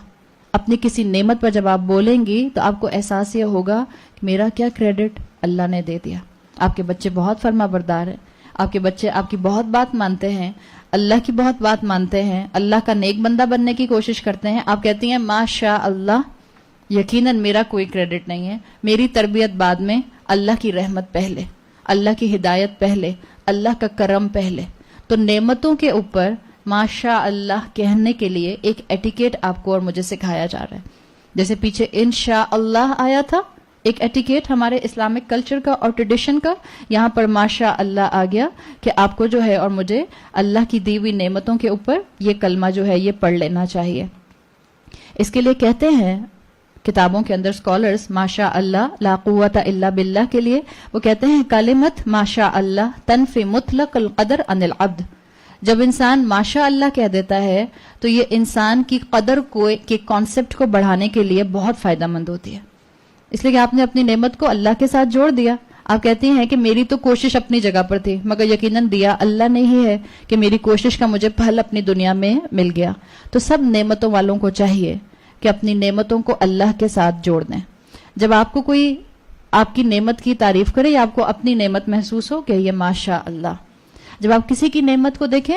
اپنی کسی نعمت پر جب آپ بولیں گی تو آپ کو احساس یہ ہوگا کہ میرا کیا کریڈٹ اللہ نے دے دیا. آپ کے بچے بہت فرما بردار ہیں, آپ کے بچے آپ کی بہت بات مانتے ہیں, اللہ کی بہت بات مانتے ہیں, اللہ کا نیک بندہ بننے کی کوشش کرتے ہیں. آپ کہتی ہیں ما شاء اللہ, یقیناً میرا کوئی کریڈٹ نہیں ہے, میری تربیت بعد میں, اللہ کی رحمت پہلے, اللہ کی ہدایت پہلے, اللہ کا کرم پہلے. تو نعمتوں کے اوپر ماشاء اللہ کہنے کے لیے ایک ایٹیکیٹ آپ کو اور مجھے سکھایا جا رہا ہے. جیسے پیچھے انشاء اللہ آیا تھا, ایک ایٹیکیٹ ہمارے اسلامک کلچر کا اور ٹریڈیشن کا, یہاں پر ماشاء اللہ آ گیا کہ آپ کو جو ہے اور مجھے اللہ کی دی ہوئی نعمتوں کے اوپر یہ کلمہ جو ہے یہ پڑھ لینا چاہیے. اس کے لیے کہتے ہیں کتابوں کے اندر اسکالرز ماشاء اللہ لا قوت الا باللہ کے لیے وہ کہتے ہیں کلمت ماشاء اللہ تنفی مطلق القدر عن العبد. جب انسان ماشاء اللہ کہہ دیتا ہے تو یہ انسان کی قدر کو کے کانسیپٹ کو بڑھانے کے لیے بہت فائدہ مند ہوتی ہے, اس لیے کہ آپ نے اپنی نعمت کو اللہ کے ساتھ جوڑ دیا. آپ کہتی ہیں کہ میری تو کوشش اپنی جگہ پر تھی, مگر یقیناً دیا اللہ نے ہی ہے کہ میری کوشش کا مجھے پھل اپنی دنیا میں مل گیا. تو سب نعمتوں والوں کو چاہیے کہ اپنی نعمتوں کو اللہ کے ساتھ جوڑ دیں. جب آپ کو کوئی آپ کی نعمت کی تعریف کرے یا آپ کو اپنی نعمت محسوس ہو کہ یہ ماشاء اللہ. جب آپ کسی کی نعمت کو دیکھیں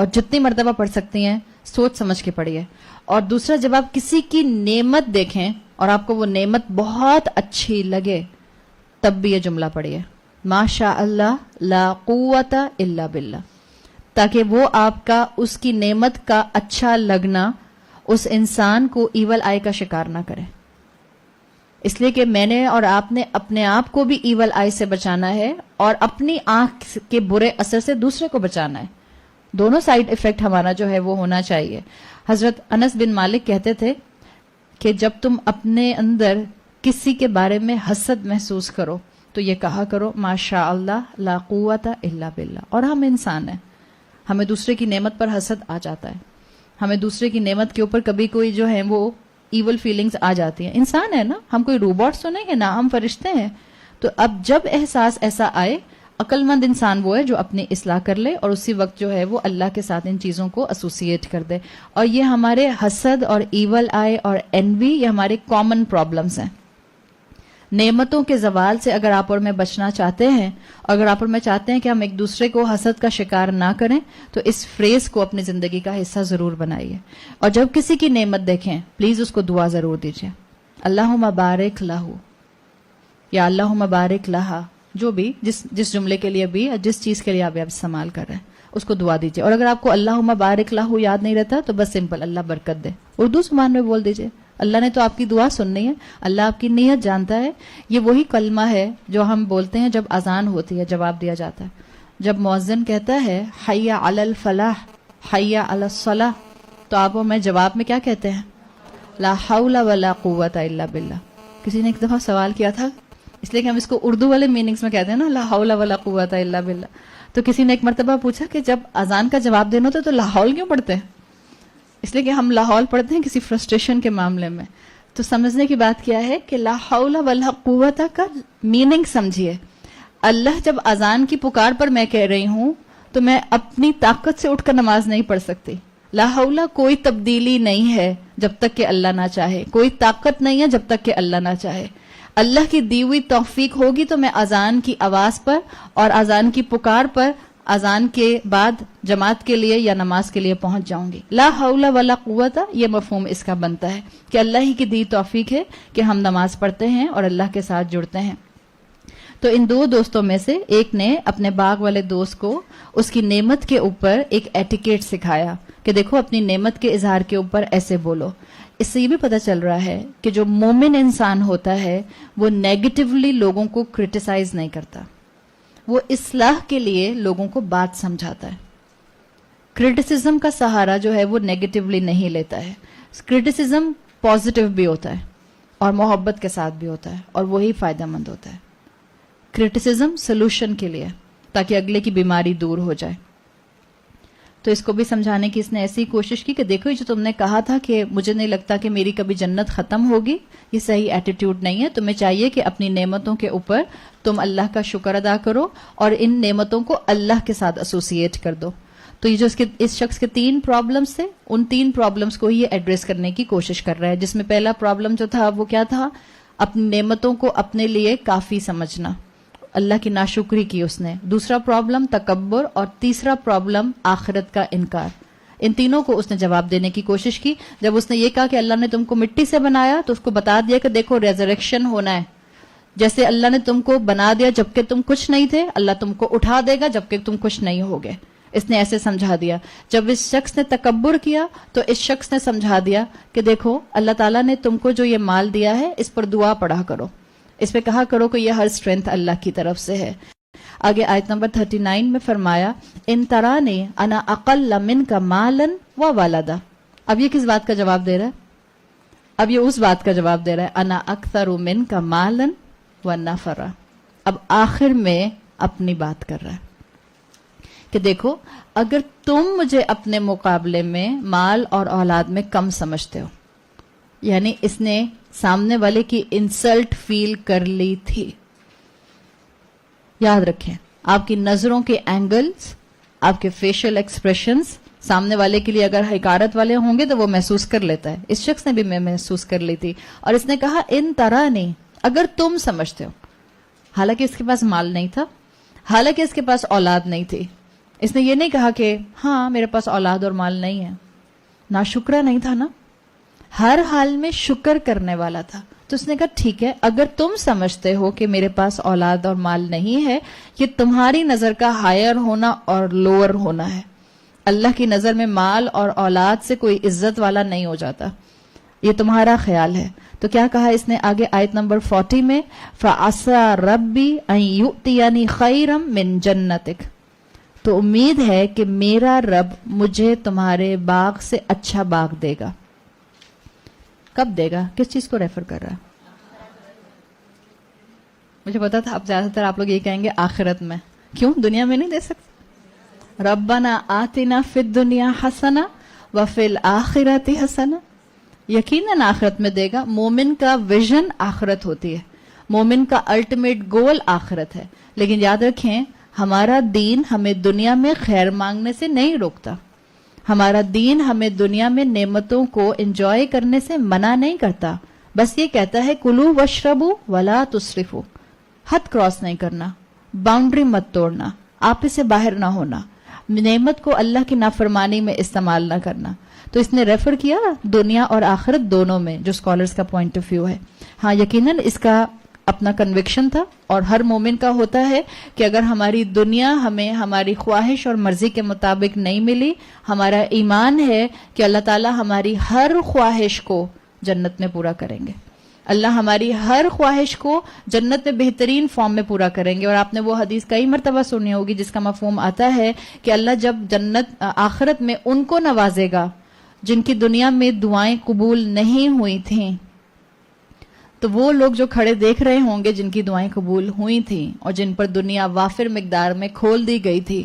اور جتنی مرتبہ پڑھ سکتی ہیں سوچ سمجھ کے پڑھیے. اور دوسرا, جب آپ کسی کی نعمت دیکھیں اور آپ کو وہ نعمت بہت اچھی لگے تب بھی یہ جملہ پڑھیے, ما شاء اللہ لا قوت الا باللہ, تاکہ وہ آپ کا اس کی نعمت کا اچھا لگنا اس انسان کو ایول آئی کا شکار نہ کرے. اس لیے کہ میں نے اور آپ نے اپنے آپ کو بھی ایول آئی سے بچانا ہے اور اپنی آنکھ کے برے اثر سے دوسرے کو بچانا ہے. دونوں سائیڈ افیکٹ ہمارا جو ہے وہ ہونا چاہیے. حضرت انس بن مالک کہتے تھے کہ جب تم اپنے اندر کسی کے بارے میں حسد محسوس کرو تو یہ کہا کرو ما شاء اللہ لا قوت الا باللہ. اور ہم انسان ہیں, ہمیں دوسرے کی نعمت پر حسد آ جاتا ہے, ہمیں دوسرے کی نعمت کے اوپر کبھی کوئی جو ہے وہ ایول فیلنگز آ جاتی ہیں. انسان ہے نا, ہم کوئی روبوٹس تو نہیں ہے نا, ہم فرشتے ہیں. تو اب جب احساس ایسا آئے, عقل مند انسان وہ ہے جو اپنی اصلاح کر لے اور اسی وقت جو ہے وہ اللہ کے ساتھ ان چیزوں کو ایسوسیٹ کر دے. اور یہ ہمارے حسد اور ایول آئی اور انوی یہ ہمارے کامن پرابلمس ہیں. نعمتوں کے زوال سے اگر آپ اور میں بچنا چاہتے ہیں, اگر آپ اور میں چاہتے ہیں کہ ہم ایک دوسرے کو حسد کا شکار نہ کریں, تو اس فریز کو اپنی زندگی کا حصہ ضرور بنائیے. اور جب کسی کی نعمت دیکھیں پلیز اس کو دعا ضرور دیجیے, اللہم بارک لہو یا اللہم بارک لہا, جو بھی جس جملے کے لیے بھی جس چیز کے لیے آپ استعمال کر رہے ہیں اس کو دعا دیجیے. اور اگر آپ کو اللہم بارک لہو یاد نہیں رہتا تو بس سمپل اللہ برکت دے اردو زبان میں بول دیجیے. اللہ نے تو آپ کی دعا سننی ہے, اللہ آپ کی نیت جانتا ہے. یہ وہی کلمہ ہے جو ہم بولتے ہیں جب اذان ہوتی ہے, جواب دیا جاتا ہے. جب مؤذن کہتا ہے حی علی الفلاح حی علی الصلاح, تو آپ اور میں جواب میں کیا کہتے ہیں؟ لا حول ولا قوت الا باللہ. کسی نے ایک دفعہ سوال کیا تھا, اس لیے کہ ہم اس کو اردو والے میننگز میں کہتے ہیں نا, لا حول ولا قوت الا باللہ. تو کسی نے ایک مرتبہ پوچھا کہ جب اذان کا جواب دینا ہوتا ہے تو لا حول کیوں پڑھتے ہیں؟ اس لیے کہ ہم لا حول پڑھتے ہیں کسی فرسٹریشن کے معاملے میں. تو سمجھنے کی بات کیا ہے کہ لا حول ولا قوت کا میننگ سمجھیے. اللہ جب اذان کی پکار پر میں کہہ رہی ہوں تو میں اپنی طاقت سے اٹھ کر نماز نہیں پڑھ سکتی. لا حول کوئی تبدیلی نہیں ہے جب تک کہ اللہ نہ چاہے, کوئی طاقت نہیں ہے جب تک کہ اللہ نہ چاہے. اللہ کی دی ہوئی توفیق ہوگی تو میں اذان کی آواز پر اور اذان کی پکار پر اذان کے بعد جماعت کے لیے یا نماز کے لیے پہنچ جاؤں گی. لا حول ولا قوت, یہ مفہوم اس کا بنتا ہے کہ اللہ ہی کی دی توفیق ہے کہ ہم نماز پڑھتے ہیں اور اللہ کے ساتھ جڑتے ہیں. تو ان دو دوستوں میں سے ایک نے اپنے باغ والے دوست کو اس کی نعمت کے اوپر ایک ایٹیکیٹ سکھایا کہ دیکھو اپنی نعمت کے اظہار کے اوپر ایسے بولو. اس سے یہ بھی پتہ چل رہا ہے کہ جو مومن انسان ہوتا ہے وہ نیگیٹیولی لوگوں کو کرٹیسائز نہیں کرتا, وہ اصلاح کے لیے لوگوں کو بات سمجھاتا ہے. کرٹیسزم کا سہارا جو ہے وہ نیگیٹیولی نہیں لیتا ہے. کرٹیسزم پازیٹیو بھی ہوتا ہے اور محبت کے ساتھ بھی ہوتا ہے اور وہی فائدہ مند ہوتا ہے. کرٹیسزم سلوشن کے لیے تاکہ اگلے کی بیماری دور ہو جائے. تو اس کو بھی سمجھانے کی اس نے ایسی کوشش کی کہ دیکھو یہ جو تم نے کہا تھا کہ مجھے نہیں لگتا کہ میری کبھی جنت ختم ہوگی, یہ صحیح ایٹیٹیوڈ نہیں ہے. تمہیں چاہیے کہ اپنی نعمتوں کے اوپر تم اللہ کا شکر ادا کرو اور ان نعمتوں کو اللہ کے ساتھ ایسوسیٹ کر دو. تو یہ جو اس شخص کے 3 پرابلمس تھے, ان 3 پرابلمس کو یہ ایڈریس کرنے کی کوشش کر رہا ہے, جس میں پہلا پرابلم جو تھا وہ کیا تھا؟ اپنی نعمتوں کو اپنے لیے کافی سمجھنا, اللہ کی ناشکری کی اس نے. دوسرا پرابلم تکبر, اور تیسرا پرابلم آخرت کا انکار. ان تینوں کو اس نے جواب دینے کی کوشش کی. جب اس نے یہ کہا کہ اللہ نے تم کو مٹی سے بنایا تو اس کو بتا دیا کہ دیکھو ریزریکشن ہونا ہے. جیسے اللہ نے تم کو بنا دیا جبکہ تم کچھ نہیں تھے, اللہ تم کو اٹھا دے گا جبکہ تم کچھ نہیں ہوگے. اس نے ایسے سمجھا دیا. جب اس شخص نے تکبر کیا تو اس شخص نے سمجھا دیا کہ دیکھو اللہ تعالیٰ نے تم کو جو یہ مال دیا ہے اس پر دعا پڑھا کرو, اس پہ کہا کرو کہ یہ ہر اسٹرینتھ اللہ کی طرف سے ہے. آگے آیت نمبر 39 میں فرمایا ان ترانی انا اقل منک مالا و ولدا. اب یہ کس بات کا جواب دے رہا ہے؟ اب یہ اس بات کا جواب دے رہا ہے انا اکثر منک مالا و نفرا. اب آخر میں اپنی بات کر رہا ہے کہ دیکھو اگر تم مجھے اپنے مقابلے میں مال اور اولاد میں کم سمجھتے ہو, یعنی اس نے سامنے والے کی انسلٹ فیل کر لی تھی. یاد رکھیں آپ کی نظروں کے اینگلز, آپ کے فیشل ایکسپریشنز سامنے والے کے لیے اگر حقارت والے ہوں گے تو وہ محسوس کر لیتا ہے. اس شخص نے بھی محسوس کر لی تھی اور اس نے کہا ان طرح نہیں, اگر تم سمجھتے ہو. حالانکہ اس کے پاس مال نہیں تھا, حالانکہ اس کے پاس اولاد نہیں تھی, اس نے یہ نہیں کہا کہ ہاں میرے پاس اولاد اور مال نہیں ہے. ناشکرا نہیں تھا نا, ہر حال میں شکر کرنے والا تھا. تو اس نے کہا ٹھیک ہے, اگر تم سمجھتے ہو کہ میرے پاس اولاد اور مال نہیں ہے, یہ تمہاری نظر کا ہائر ہونا اور لوور ہونا ہے. اللہ کی نظر میں مال اور اولاد سے کوئی عزت والا نہیں ہو جاتا, یہ تمہارا خیال ہے. تو کیا کہا اس نے آگے آیت نمبر 40 میں, فَعَسَىٰ رَبِّي أَن يُؤْتِيَنِي خَيْرًا مِّن جَنَّتِكَ, تو امید ہے کہ میرا رب مجھے تمہارے باغ سے اچھا باغ دے گا. کب دے گا؟ کس چیز کو ریفر کر رہا ہے؟ مجھے پتا تھا اب زیادہ تر آپ لوگ یہ کہیں گے آخرت میں. کیوں دنیا میں نہیں دے سکتے؟ ربنا آتنا فی الدنیا حسنہ وفی الآخرۃ حسنہ. یقیناً آخرت میں دے گا. مومن کا ویژن آخرت ہوتی ہے, مومن کا الٹیمیٹ گول آخرت ہے. لیکن یاد رکھیں ہمارا دین ہمیں دنیا میں خیر مانگنے سے نہیں روکتا, ہمارا دین ہمیں دنیا میں نعمتوں کو انجوائے کرنے سے منع نہیں کرتا. بس یہ کہتا ہے کلو وشربو ولا تسرفو, حد کراس نہیں کرنا, باؤنڈری مت توڑنا, آپس سے باہر نہ ہونا, نعمت کو اللہ کی نافرمانی میں استعمال نہ کرنا. تو اس نے ریفر کیا دنیا اور آخرت دونوں میں, جو اسکالرز کا پوائنٹ آف ویو ہے. ہاں یقیناً اس کا اپنا کنوکشن تھا, اور ہر مومن کا ہوتا ہے کہ اگر ہماری دنیا ہمیں ہماری خواہش اور مرضی کے مطابق نہیں ملی, ہمارا ایمان ہے کہ اللہ تعالیٰ ہماری ہر خواہش کو جنت میں پورا کریں گے. اللہ ہماری ہر خواہش کو جنت میں بہترین فارم میں پورا کریں گے. اور آپ نے وہ حدیث کئی مرتبہ سنی ہوگی جس کا مفہوم آتا ہے کہ اللہ جب جنت آخرت میں ان کو نوازے گا جن کی دنیا میں دعائیں قبول نہیں ہوئی تھیں, تو وہ لوگ جو کھڑے دیکھ رہے ہوں گے جن کی دعائیں قبول ہوئی تھیں اور جن پر دنیا وافر مقدار میں کھول دی گئی تھی,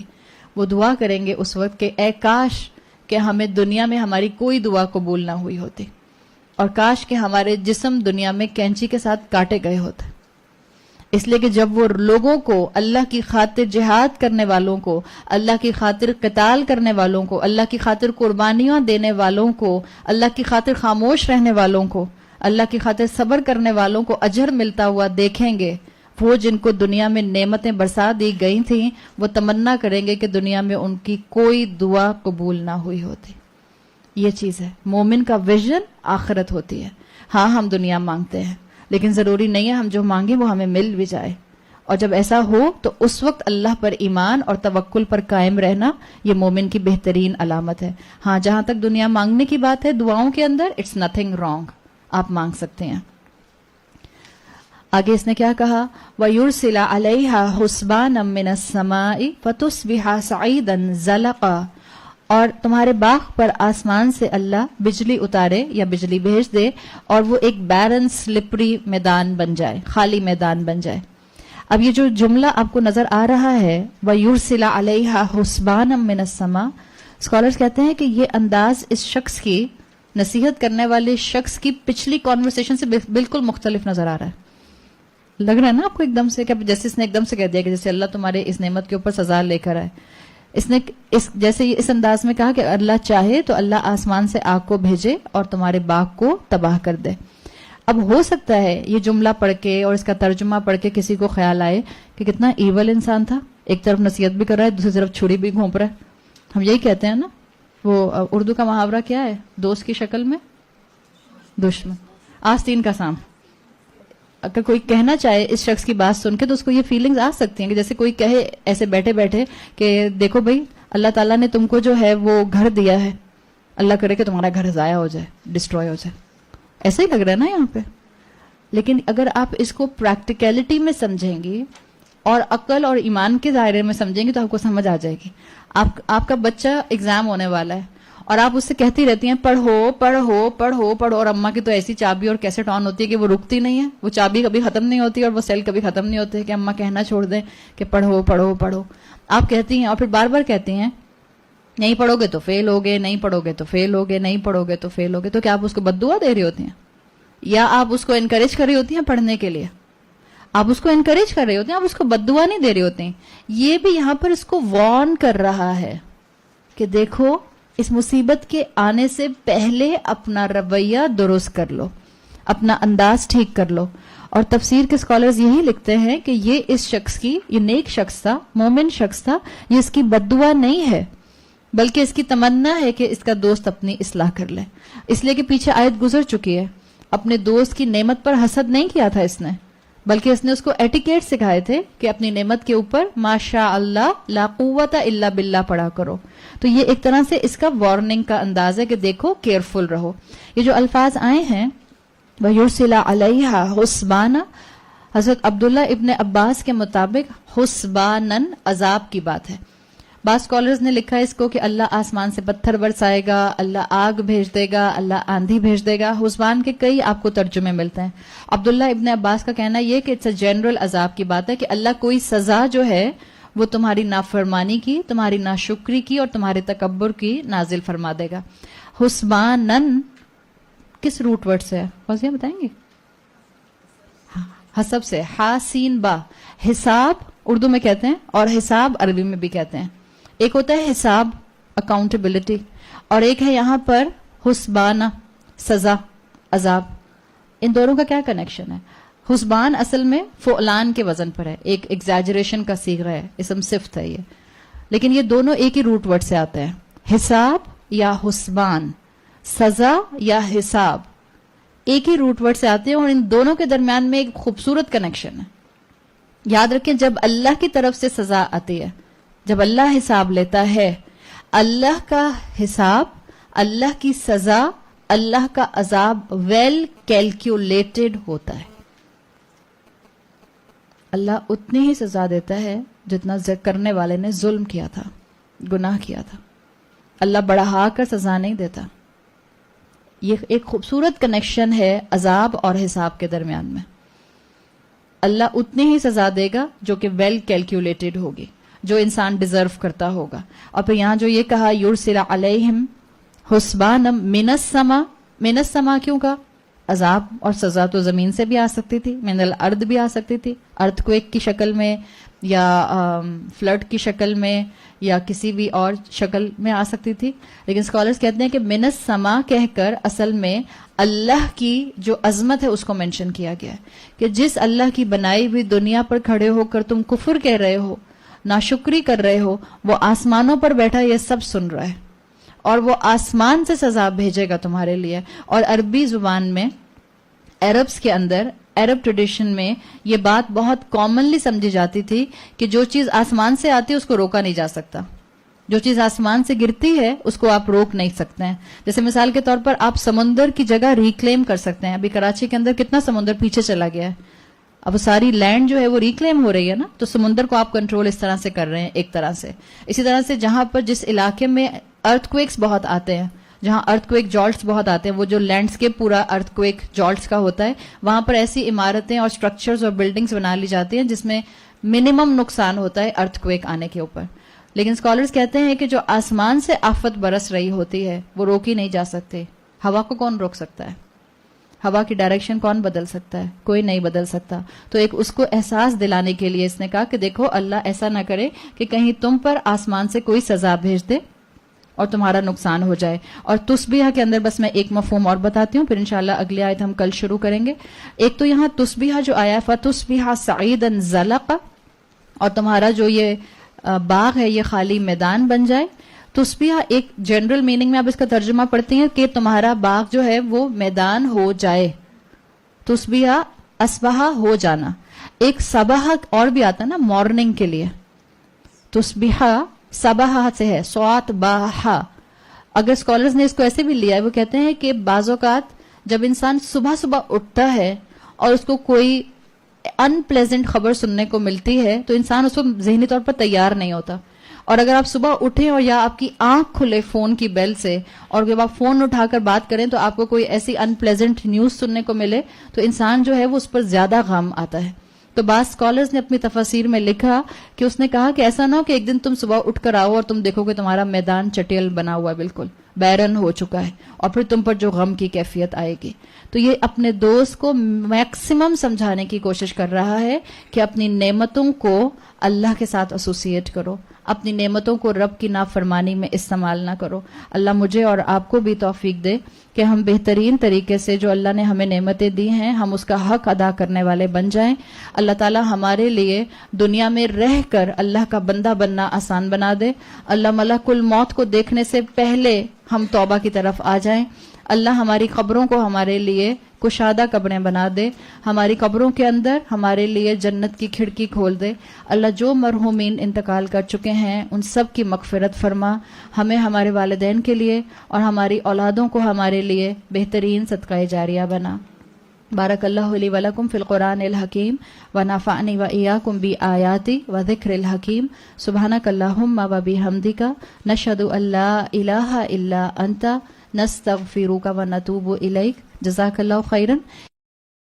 وہ دعا کریں گے اس وقت کہ اے کاش کہ ہمیں دنیا میں ہماری کوئی دعا قبول نہ ہوئی ہوتی, اور کاش کہ ہمارے جسم دنیا میں کینچی کے ساتھ کاٹے گئے ہوتے. اس لیے کہ جب وہ لوگوں کو, اللہ کی خاطر جہاد کرنے والوں کو, اللہ کی خاطر قتال کرنے والوں کو, اللہ کی خاطر قربانیاں دینے والوں کو, اللہ کی خاطر خاموش رہنے والوں کو, اللہ کی خاطر صبر کرنے والوں کو اجر ملتا ہوا دیکھیں گے, وہ جن کو دنیا میں نعمتیں برسا دی گئی تھیں وہ تمنا کریں گے کہ دنیا میں ان کی کوئی دعا قبول نہ ہوئی ہوتی. یہ چیز ہے, مومن کا ویژن آخرت ہوتی ہے. ہاں ہم دنیا مانگتے ہیں, لیکن ضروری نہیں ہے ہم جو مانگیں وہ ہمیں مل بھی جائے. اور جب ایسا ہو تو اس وقت اللہ پر ایمان اور توکل پر قائم رہنا یہ مومن کی بہترین علامت ہے. ہاں جہاں تک دنیا مانگنے کی بات ہے, دعاؤں کے اندر اٹس نتھنگ رانگ, آپ مانگ سکتے ہیں. آگے اس نے کیا کہا, وَيُرْسِلَ عَلَيْهَا حُسْبَانًا مِّنَ السَّمَاءِ فَتُصْبِحَ صَعِيدًا زَلَقًا, اور تمہارے باغ پر آسمان سے اللہ بجلی اتارے یا بجلی بھیج دے اور وہ ایک بیرن سلپری میدان بن جائے, خالی میدان بن جائے. اب یہ جو جملہ آپ کو نظر آ رہا ہے وَيُرْسِلَ عَلَيْهَا حُسْبَانًا مِّنَ السَّمَاءِ, اسکالرز کہتے ہیں کہ یہ انداز اس شخص کی, نصیحت کرنے والے شخص کی پچھلی کانورسیشن سے بالکل مختلف نظر آ رہا ہے. لگ رہا ہے نا آپ کو ایک دم سے کہ جیسے اس نے ایک دم سے کہہ دیا کہ جیسے اللہ تمہارے اس نعمت کے اوپر سزا لے کر آئے. اس نے جیسے اس انداز میں کہا کہ اللہ چاہے تو اللہ آسمان سے آگ کو بھیجے اور تمہارے باغ کو تباہ کر دے. اب ہو سکتا ہے یہ جملہ پڑھ کے اور اس کا ترجمہ پڑھ کے کسی کو خیال آئے کہ کتنا ایول انسان تھا, ایک طرف نصیحت بھی کر رہا ہے دوسری طرف چھری بھی گھونپ رہا ہے. ہم یہی کہتے ہیں نا, وہ اردو کا محاورہ کیا ہے, دوست کی شکل میں دشمن, آستین کا سانپ. اگر کوئی کہنا چاہے اس شخص کی بات سن کے تو اس کو یہ فیلنگز آ سکتی ہیں کہ جیسے کوئی کہے ایسے بیٹھے بیٹھے کہ دیکھو بھائی اللہ تعالیٰ نے تم کو جو ہے وہ گھر دیا ہے, اللہ کرے کہ تمہارا گھر ضائع ہو جائے, ڈسٹروائے ہو جائے. ایسا ہی لگ رہا ہے نا یہاں پہ. لیکن اگر آپ اس کو پریکٹیکلٹی میں سمجھیں گی اور عقل اور ایمان کے دائرے میں سمجھیں گے تو آپ کو سمجھ آ جائے گی. آپ کا بچہ ایگزام ہونے والا ہے اور آپ اس سے کہتی رہتی ہیں پڑھو پڑھو پڑھو پڑھو, اور اماں کی تو ایسی چابی اور کیسٹ آن ہوتی ہے کہ وہ رکتی نہیں ہے, وہ چابی کبھی ختم نہیں ہوتی اور وہ سیل کبھی ختم نہیں ہوتے کہ اماں کہنا چھوڑ دیں کہ پڑھو پڑھو پڑھو. آپ کہتی ہیں اور پھر بار بار کہتی ہیں نہیں پڑھو گے تو فیل ہوگے, نہیں پڑھو گے تو فیل ہوگے, نہیں پڑھو گے تو فیل ہوگے. تو کیا آپ اس کو بد دعا دے رہی ہوتی ہیں یا آپ اس کو انکریج کر رہی ہوتی ہیں پڑھنے کے لیے؟ آپ اس کو انکریج کر رہے ہوتے ہیں, آپ اس کو بد دعا نہیں دے رہے ہوتے ہیں. یہ بھی یہاں پر اس کو وارن کر رہا ہے کہ دیکھو اس مصیبت کے آنے سے پہلے اپنا رویہ درست کر لو, اپنا انداز ٹھیک کر لو. اور تفسیر کے اسکالرز یہی لکھتے ہیں کہ یہ اس شخص کی، یہ نیک شخص تھا، مومن شخص تھا، یہ اس کی بد دعا نہیں ہے بلکہ اس کی تمنا ہے کہ اس کا دوست اپنی اصلاح کر لے، اس لیے کہ پیچھے آیت گزر چکی ہے. اپنے دوست کی نعمت پر حسد نہیں کیا تھا اس نے، بلکہ اس نے اس کو ایٹیکیٹ سکھائے تھے کہ اپنی نعمت کے اوپر ماشاء اللہ لا قوت الا باللہ پڑھا کرو. تو یہ ایک طرح سے اس کا وارننگ کا انداز ہے کہ دیکھو کیئرفل رہو. یہ جو الفاظ آئے ہیں وَيُرْسِلَ عَلَيْهَا حُسْبَانًا، حضرت عبداللہ ابن عباس کے مطابق حسبانن عذاب کی بات ہے. بعض اسکالرز نے لکھا ہے اس کو کہ اللہ آسمان سے پتھر برسائے گا، اللہ آگ بھیج دے گا، اللہ آندھی بھیج دے گا. حسبان کے کئی آپ کو ترجمے ملتے ہیں. عبداللہ ابن عباس کا کہنا یہ کہ اٹس اے جنرل عذاب کی بات ہے کہ اللہ کوئی سزا جو ہے وہ تمہاری نافرمانی کی، تمہاری ناشکری کی اور تمہارے تکبر کی نازل فرما دے گا. حسبانن کس روٹ ورڈ سے ہے یہ بتائیں گے؟ حسب سے، ہا سین با. حساب اردو میں کہتے ہیں اور حساب عربی میں بھی کہتے ہیں. ایک ہوتا ہے حساب اکاؤنٹیبلٹی اور ایک ہے یہاں پر حسبانہ سزا عذاب. ان دونوں کا کیا کنیکشن ہے؟ حسبان اصل میں فعلان کے وزن پر ہے، ایک ایگزیجریشن کا صیغہ ہے، اسم صفت ہے یہ، لیکن یہ دونوں ایک ہی روٹ ورڈ سے آتے ہیں. حساب یا حسبان، سزا یا حساب ایک ہی روٹ ورڈ سے آتے ہیں اور ان دونوں کے درمیان میں ایک خوبصورت کنیکشن ہے. یاد رکھیں جب اللہ کی طرف سے سزا آتی ہے، جب اللہ حساب لیتا ہے، اللہ کا حساب، اللہ کی سزا، اللہ کا عذاب ویل کیلکولیٹڈ ہوتا ہے. اللہ اتنی ہی سزا دیتا ہے جتنا کرنے والے نے ظلم کیا تھا، گناہ کیا تھا. اللہ بڑھا کر سزا نہیں دیتا. یہ ایک خوبصورت کنیکشن ہے عذاب اور حساب کے درمیان میں. اللہ اتنی ہی سزا دے گا جو کہ ویل کیلکولیٹڈ ہوگی، جو انسان ڈیزرو کرتا ہوگا. اور پھر یہاں جو یہ کہا یرسل علیہم حسبانا من السما، من السما کیوں کہا؟ عذاب اور سزا تو زمین سے بھی آ سکتی تھی، من الارض بھی آ سکتی تھی، ارتھ کویک کی شکل میں یا فلڈ کی شکل میں یا کسی بھی اور شکل میں آ سکتی تھی. لیکن اسکالرز کہتے ہیں کہ من السما کہہ کر اصل میں اللہ کی جو عظمت ہے اس کو مینشن کیا گیا ہے کہ جس اللہ کی بنائی ہوئی دنیا پر کھڑے ہو کر تم کفر کہہ رہے ہو، ناشکری کر رہے ہو، وہ آسمانوں پر بیٹھا یہ سب سن رہا ہے اور وہ آسمان سے سزا بھیجے گا تمہارے لیے. اور عربی زبان میں، عربس کے اندر، عرب ٹریڈیشن میں یہ بات بہت کامنلی سمجھی جاتی تھی کہ جو چیز آسمان سے آتی ہے اس کو روکا نہیں جا سکتا، جو چیز آسمان سے گرتی ہے اس کو آپ روک نہیں سکتے ہیں. جیسے مثال کے طور پر آپ سمندر کی جگہ ریکلیم کر سکتے ہیں. ابھی کراچی کے اندر کتنا سمندر پیچھے چلا گیا ہے، اب ساری لینڈ جو ہے وہ ریکلیم ہو رہی ہے نا، تو سمندر کو آپ کنٹرول اس طرح سے کر رہے ہیں ایک طرح سے. اسی طرح سے جہاں پر جس علاقے میں ارتھ کویکس بہت آتے ہیں، جہاں ارتھ کویک جالٹس بہت آتے ہیں، وہ جو لینڈسکیپ پورا ارتھ کویک جالٹس کا ہوتا ہے، وہاں پر ایسی عمارتیں اور سٹرکچرز اور بلڈنگز بنا لی جاتی ہیں جس میں منیمم نقصان ہوتا ہے ارتھ کویک آنے کے اوپر. لیکن اسکالرز کہتے ہیں کہ جو آسمان سے آفت برس رہی ہوتی ہے وہ روکی نہیں جا سکتے. ہوا کو کون روک سکتا ہے؟ ہوا کی ڈائریکشن کون بدل سکتا ہے؟ کوئی نہیں بدل سکتا. تو ایک اس کو احساس دلانے کے لیے اس نے کہا کہ دیکھو اللہ ایسا نہ کرے کہ کہیں تم پر آسمان سے کوئی سزا بھیج دے اور تمہارا نقصان ہو جائے. اور تسبیحہ کے اندر بس میں ایک مفہوم اور بتاتی ہوں، پھر انشاءاللہ اگلی آیت ہم کل شروع کریں گے. ایک تو یہاں تسبیحہ جو آیا فَتُسْبِحَ صَعِيدًا زَلَقًا، اور تمہارا جو یہ باغ ہے یہ خالی میدان بن جائے. تسبیحہ ایک جنرل میننگ میں آپ اس کا ترجمہ پڑھتے ہیں کہ تمہارا باغ جو ہے وہ میدان ہو جائے. تسبیحہ اصبحہ ہو جانا. ایک صبح اور بھی آتا ہے نا مارننگ کے لیے، تسبیحہ صبح سے ہے، سوات باہا. اگر اسکالرز نے اس کو ایسے بھی لیا ہے، وہ کہتے ہیں کہ بعض اوقات جب انسان صبح صبح اٹھتا ہے اور اس کو کوئی ان پلیزنٹ خبر سننے کو ملتی ہے تو انسان اس کو ذہنی طور پر تیار نہیں ہوتا. اور اگر آپ صبح اٹھیں اور یا آپ کی آنکھ کھلے فون کی بیل سے اور جب آپ فون اٹھا کر بات کریں تو آپ کو کوئی ایسی ان پلیزنٹ نیوز سننے کو ملے تو انسان جو ہے وہ اس پر زیادہ غم آتا ہے. تو بعض اسکالرز نے اپنی تفاسیر میں لکھا کہ اس نے کہا کہ ایسا نہ ہو کہ ایک دن تم صبح اٹھ کر آؤ اور تم دیکھو کہ تمہارا میدان چٹیل بنا ہوا ہے، بالکل بیرن ہو چکا ہے، اور پھر تم پر جو غم کی کیفیت آئے گی. تو یہ اپنے دوست کو میکسیمم سمجھانے کی کوشش کر رہا ہے کہ اپنی نعمتوں کو اللہ کے ساتھ ایسوسیٹ کرو، اپنی نعمتوں کو رب کی نافرمانی میں استعمال نہ کرو. اللہ مجھے اور آپ کو بھی توفیق دے کہ ہم بہترین طریقے سے جو اللہ نے ہمیں نعمتیں دی ہیں ہم اس کا حق ادا کرنے والے بن جائیں. اللہ تعالی ہمارے لیے دنیا میں رہ کر اللہ کا بندہ بننا آسان بنا دے. اللہ ملک الموت کو دیکھنے سے پہلے ہم توبہ کی طرف آ جائیں. اللہ ہماری قبروں کو ہمارے لیے کشادہ قبریں بنا دے. ہماری قبروں کے اندر ہمارے لیے جنت کی کھڑکی کھول دے. اللہ جو مرحومین انتقال کر چکے ہیں ان سب کی مغفرت فرما. ہمیں ہمارے والدین کے لیے اور ہماری اولادوں کو ہمارے لیے بہترین صدقہ جاریہ بنا. بارک اللہ لی ولکم فی القرآن الحکیم ونفعنی وإیاکم بآیاتی وذکر الحکیم. سبحانک اللہم وبحمدک نشہد ان لا الہ الا انت نستغفرک ونتوب الیک. جزاک اللہ خیرا.